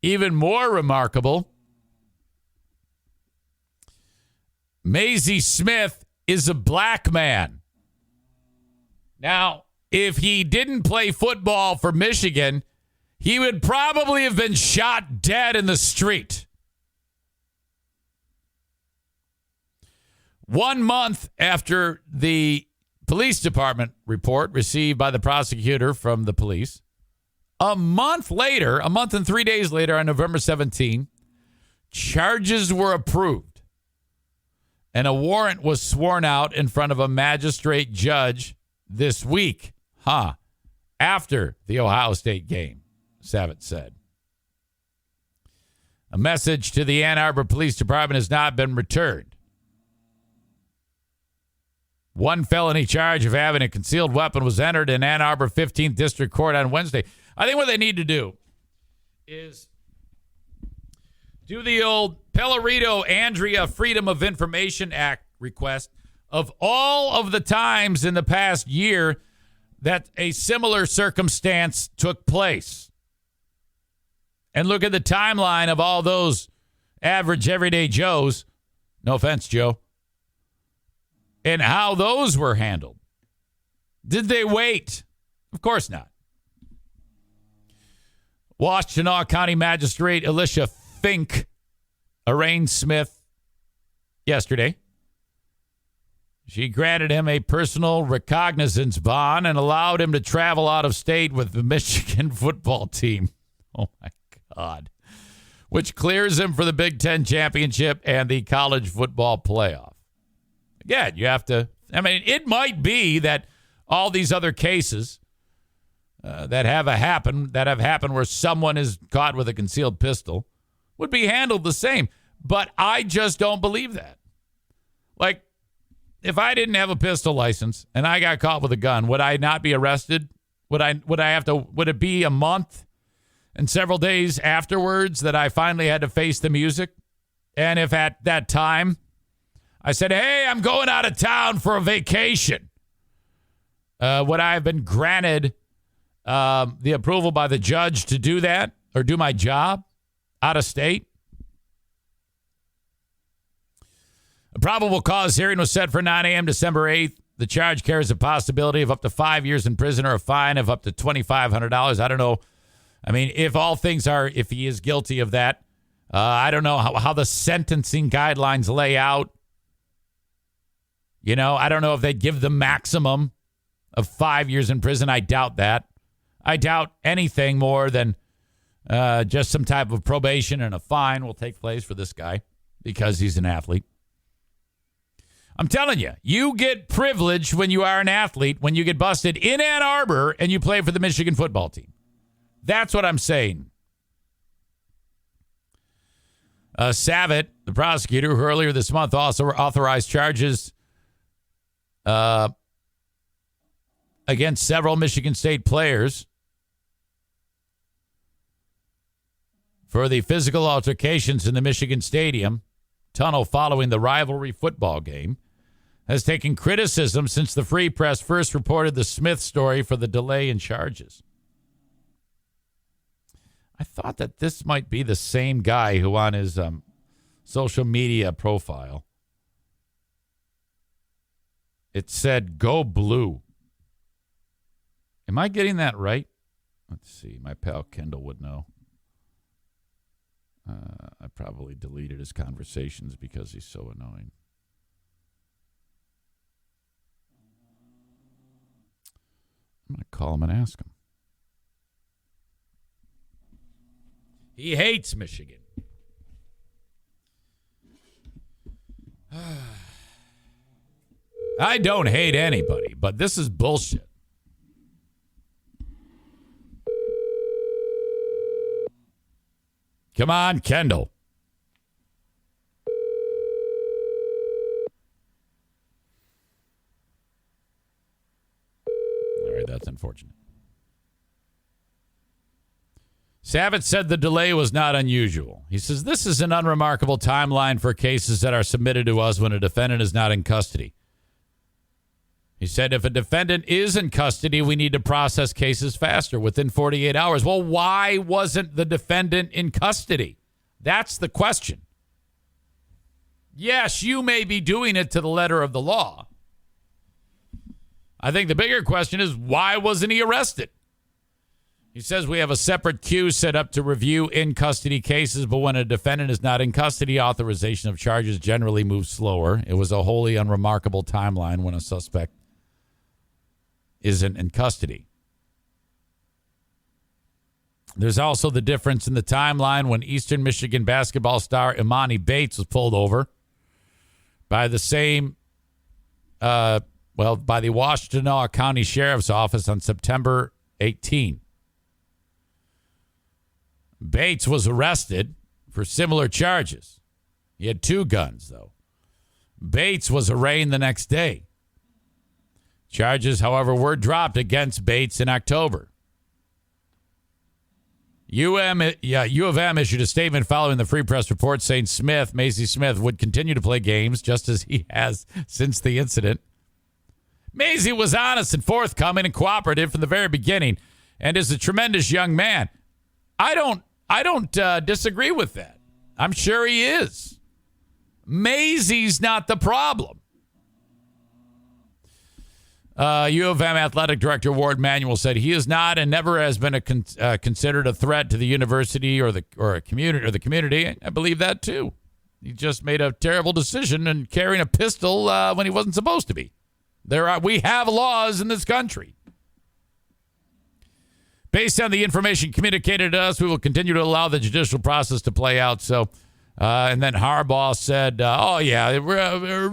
Even more remarkable, Maisie Smith is a black man. Now, if he didn't play football for Michigan, he would probably have been shot dead in the street. 1 month after the police department report received by the prosecutor from the police, a month and 3 days later, on November 17, charges were approved. And a warrant was sworn out in front of a magistrate judge this week. After the Ohio State game, Savitz said. A message to the Ann Arbor Police Department has not been returned. One felony charge of having a concealed weapon was entered in Ann Arbor 15th District Court on Wednesday. I think what they need to do is do the old Pellerito Andrea Freedom of Information Act request of all of the times in the past year that a similar circumstance took place. And look at the timeline of all those average everyday Joes. No offense, Joe. And how those were handled. Did they wait? Of course not. Washtenaw County Magistrate Alicia Fink arraigned Smith yesterday. She granted him a personal recognizance bond and allowed him to travel out of state with the Michigan football team. Oh, my God. Which clears him for the Big Ten championship and the college football playoff. Again, you have to, it might be that all these other cases that have happened where someone is caught with a concealed pistol would be handled the same. But I just don't believe that. Like, if I didn't have a pistol license and I got caught with a gun, would I not be arrested? Would it be a month and several days afterwards that I finally had to face the music? And if at that time I said, hey, I'm going out of town for a vacation, would I have been granted the approval by the judge to do that or do my job out of state? A probable cause hearing was set for 9 a.m. December 8th. The charge carries a possibility of up to 5 years in prison or a fine of up to $2,500. I don't know. If he is guilty of that, I don't know how the sentencing guidelines lay out. I don't know if they'd give the maximum of 5 years in prison. I doubt that. I doubt anything more than just some type of probation and a fine will take place for this guy because he's an athlete. I'm telling you, you get privilege when you are an athlete, when you get busted in Ann Arbor and you play for the Michigan football team. That's what I'm saying. Savitz, the prosecutor, who earlier this month also authorized charges against several Michigan State players for the physical altercations in the Michigan Stadium tunnel following the rivalry football game, has taken criticism since the Free Press first reported the Smith story for the delay in charges. I thought that this might be the same guy who on his social media profile, it said, "Go Blue." Am I getting that right? Let's see. My pal Kendall would know. I probably deleted his conversations because he's so annoying. I'm going to call him and ask him. He hates Michigan. I don't hate anybody, but this is bullshit. Come on, Kendall. All right, that's unfortunate. Savitz said the delay was not unusual. He says, this is an unremarkable timeline for cases that are submitted to us when a defendant is not in custody. He said if a defendant is in custody, we need to process cases faster within 48 hours. Well, why wasn't the defendant in custody? That's the question. Yes, you may be doing it to the letter of the law. I think the bigger question is, why wasn't he arrested? He says we have a separate queue set up to review in-custody cases, but when a defendant is not in custody, authorization of charges generally moves slower. It was a wholly unremarkable timeline when a suspect isn't in custody. There's also the difference in the timeline when Eastern Michigan basketball star Imani Bates was pulled over by the same, by the Washtenaw County Sheriff's Office on September 18. Bates was arrested for similar charges. He had 2 guns, though. Bates was arraigned the next day. Charges, however, were dropped against Bates in October. U of M issued a statement following the Free Press report saying Macy Smith, would continue to play games just as he has since the incident. Macy was honest and forthcoming and cooperative from the very beginning and is a tremendous young man. I don't disagree with that. I'm sure he is. Macy's not the problem. U of M Athletic Director Ward Manuel said he is not and never has been considered a threat to the university or the community. I believe that too. He just made a terrible decision in carrying a pistol when he wasn't supposed to be. We have laws in this country. Based on the information communicated to us, we will continue to allow the judicial process to play out. So, and then Harbaugh said,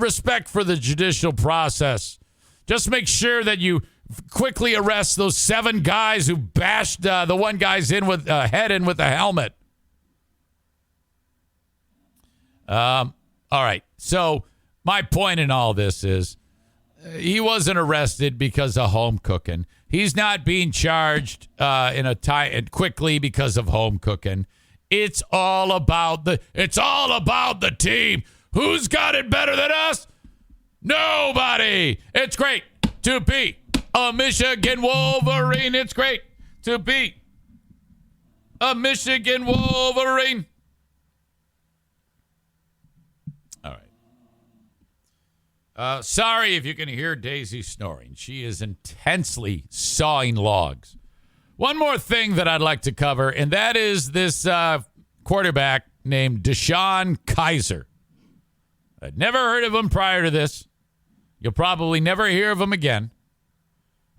respect for the judicial process. Just make sure that you quickly arrest those 7 guys who bashed the one guy's head in with a helmet. All right. So my point in all this is he wasn't arrested because of home cooking. He's not being charged quickly because of home cooking. It's all about the team. Who's got it better than us? Nobody. It's great to be a Michigan Wolverine. It's great to be a Michigan Wolverine. All right. Sorry if you can hear Daisy snoring. She is intensely sawing logs. One more thing that I'd like to cover, and that is this quarterback named Deshaun Kaiser. I'd never heard of him prior to this. You'll probably never hear of him again.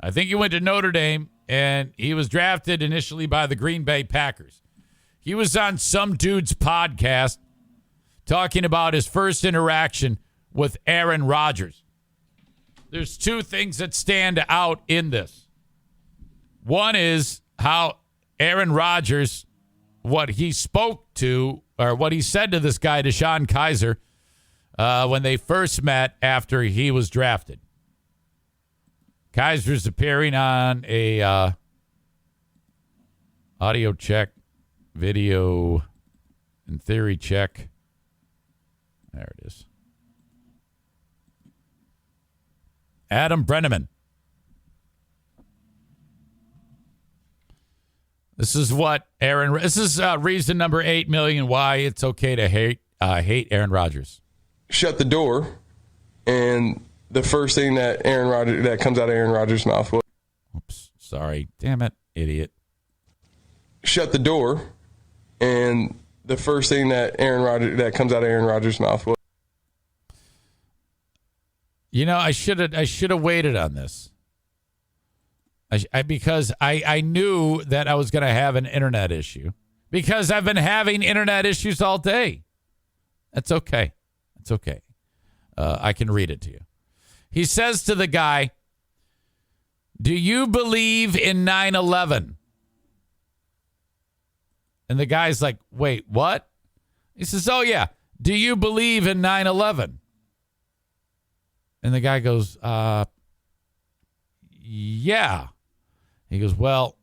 I think he went to Notre Dame, and he was drafted initially by the Green Bay Packers. He was on some dude's podcast talking about his first interaction with Aaron Rodgers. There's 2 things that stand out in this. One is how Aaron Rodgers, what he spoke to, or what he said to this guy, Deshaun Kaiser, when they first met after he was drafted. Kaiser's appearing on a audio check, video, and theory check. There it is. Adam Brenneman. This is reason number 8 million why it's okay to hate Aaron Rodgers. Shut the door, and the first thing that comes out of Aaron Rodgers' mouth was, "Oops, sorry, damn it, idiot." Shut the door, and the first thing that comes out of Aaron Rodgers' mouth was, I should have waited on this. Because I knew that I was going to have an internet issue, because I've been having internet issues all day. That's okay. It's okay. I can read it to you. He says to the guy, "Do you believe in 9/11?" And the guy's like, "Wait, what?" He says, "Oh, yeah. Do you believe in 9/11?" And the guy goes, "Yeah." He goes, "Well,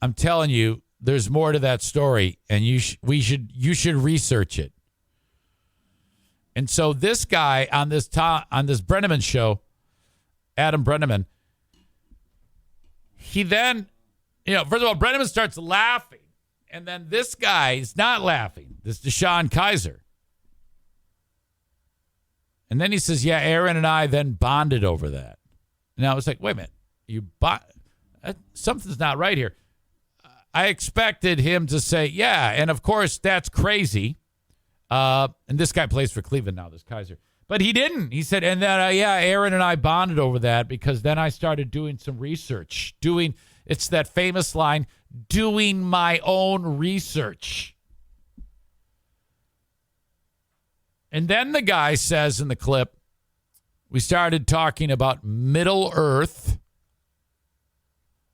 I'm telling you, there's more to that story, and you should research it." And so this guy on this Brenneman show Adam Brenneman, he then, first of all, Brenneman starts laughing. And then this guy is not laughing. This Deshaun Kaiser. And then he says, yeah, Aaron and I then bonded over that. And I was like, wait a minute. Something's not right here. I expected him to say, yeah, and of course, that's crazy. And this guy plays for Cleveland now, this Kaiser. But he didn't. He said, and then, Aaron and I bonded over that because then I started doing some research. It's that famous line, doing my own research. And then the guy says in the clip, we started talking about Middle Earth,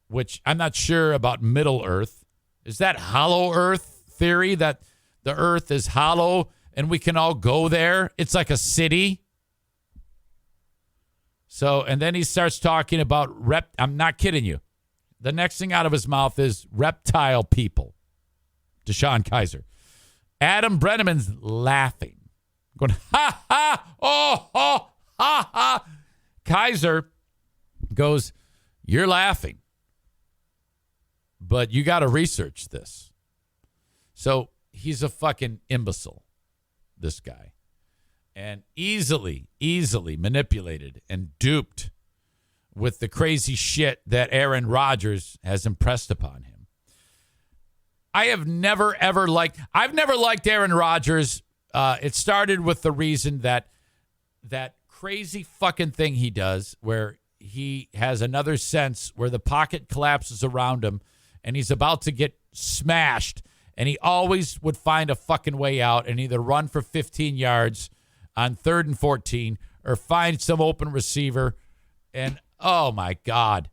which I'm not sure about Middle Earth. Is that hollow Earth theory that the Earth is hollow and we can all go there? It's like a city. So, and then he starts talking about I'm not kidding you. The next thing out of his mouth is reptile people. Deshaun Kaiser. Adam Brenneman's laughing. Going, ha, ha, oh, ha, ha. Kaiser goes, you're laughing. But you got to research this. So he's a fucking imbecile, this guy. And easily manipulated and duped with the crazy shit that Aaron Rodgers has impressed upon him. I've never liked Aaron Rodgers. It started with the reason that crazy fucking thing he does where he has another sense where the pocket collapses around him and he's about to get smashed, and he always would find a fucking way out and either run for 15 yards on 3rd and 14 or find some open receiver. And oh my God.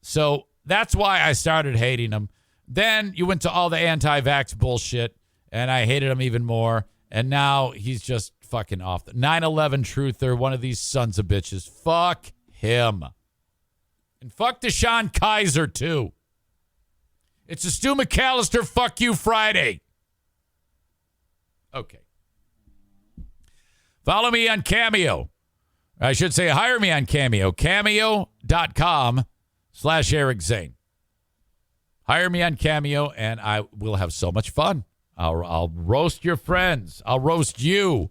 So that's why I started hating him. Then you went to all the anti-vax bullshit and I hated him even more. And now he's just fucking off. The 9/11 truther, one of these sons of bitches. Fuck him. And fuck Deshaun Kaiser too. It's a Stu McAllister fuck you Friday. Okay. Follow me on Cameo. I should say hire me on Cameo. Cameo.com/Eric Zane. Hire me on Cameo and I will have so much fun. I'll roast your friends. I'll roast you.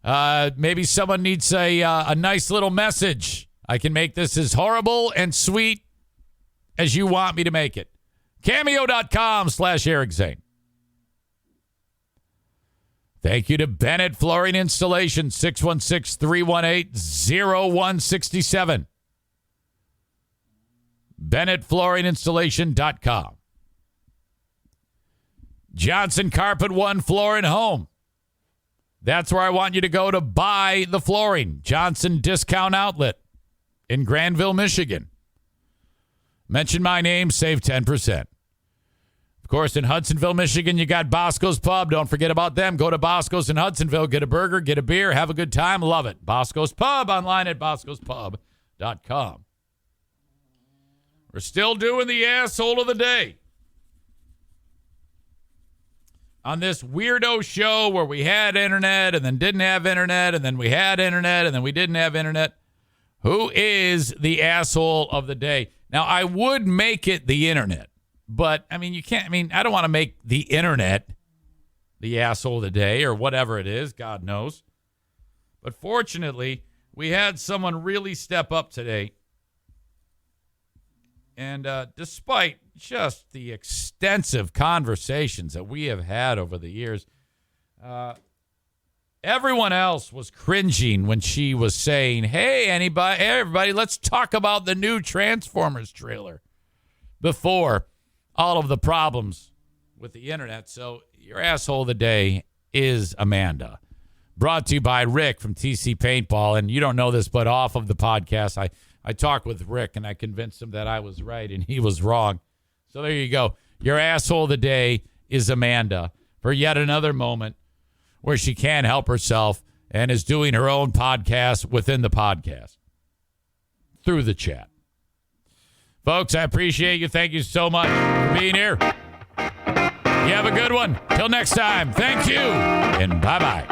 Maybe someone needs a nice little message. I can make this as horrible and sweet as you want me to make it. Cameo.com/Eric Zane. Thank you to Bennett Flooring Installation, 616-318-0167. BennettFlooringInstallation.com. Johnson Carpet One Floor and Home. That's where I want you to go to buy the flooring. Johnson Discount Outlet in Granville, Michigan. Mention my name, save 10%. Of course, in Hudsonville, Michigan, you got Bosco's Pub. Don't forget about them. Go to Bosco's in Hudsonville. Get a burger, get a beer, have a good time. Love it. Bosco's Pub, online at boscospub.com. We're still doing the asshole of the day. On this weirdo show where we had internet and then didn't have internet and then we had internet and then we didn't have internet. Who is the asshole of the day? Now, I would make it the internet. But, you can't, I don't want to make the internet the asshole of the day or whatever it is. God knows. But fortunately, we had someone really step up today. And despite just the extensive conversations that we have had over the years, everyone else was cringing when she was saying, hey, everybody, let's talk about the new Transformers trailer before all of the problems with the internet. So your asshole of the day is Amanda. Brought to you by Rick from TC Paintball. And you don't know this, but off of the podcast, I talked with Rick and I convinced him that I was right and he was wrong. So there you go. Your asshole of the day is Amanda for yet another moment where she can't help herself and is doing her own podcast within the podcast through the chat. Folks, I appreciate you. Thank you so much for being here. You have a good one. Till next time, thank you, and bye-bye.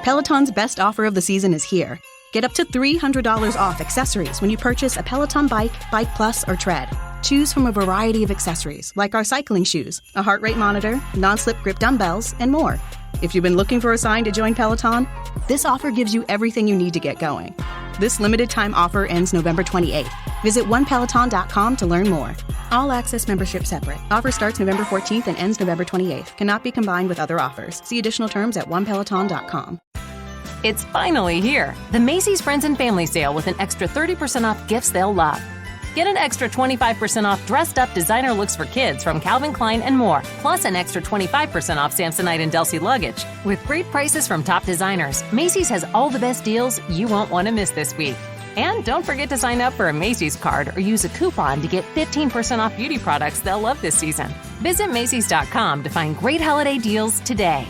Peloton's best offer of the season is here. Get up to $300 off accessories when you purchase a Peloton bike, Bike Plus, or Tread. Choose from a variety of accessories like our cycling shoes, a heart rate monitor, non-slip grip dumbbells, and more. If you've been looking for a sign to join Peloton, this offer gives you everything you need to get going. This limited time offer ends November 28th. Visit onepeloton.com to learn more. All access membership separate. Offer starts November 14th and ends November 28th. Cannot be combined with other offers. See additional terms at onepeloton.com. It's finally here. The Macy's Friends and Family Sale with an extra 30% off gifts they'll love. Get an extra 25% off dressed-up designer looks for kids from Calvin Klein and more, plus an extra 25% off Samsonite and Delsey luggage. With great prices from top designers, Macy's has all the best deals you won't want to miss this week. And don't forget to sign up for a Macy's card or use a coupon to get 15% off beauty products they'll love this season. Visit Macys.com to find great holiday deals today.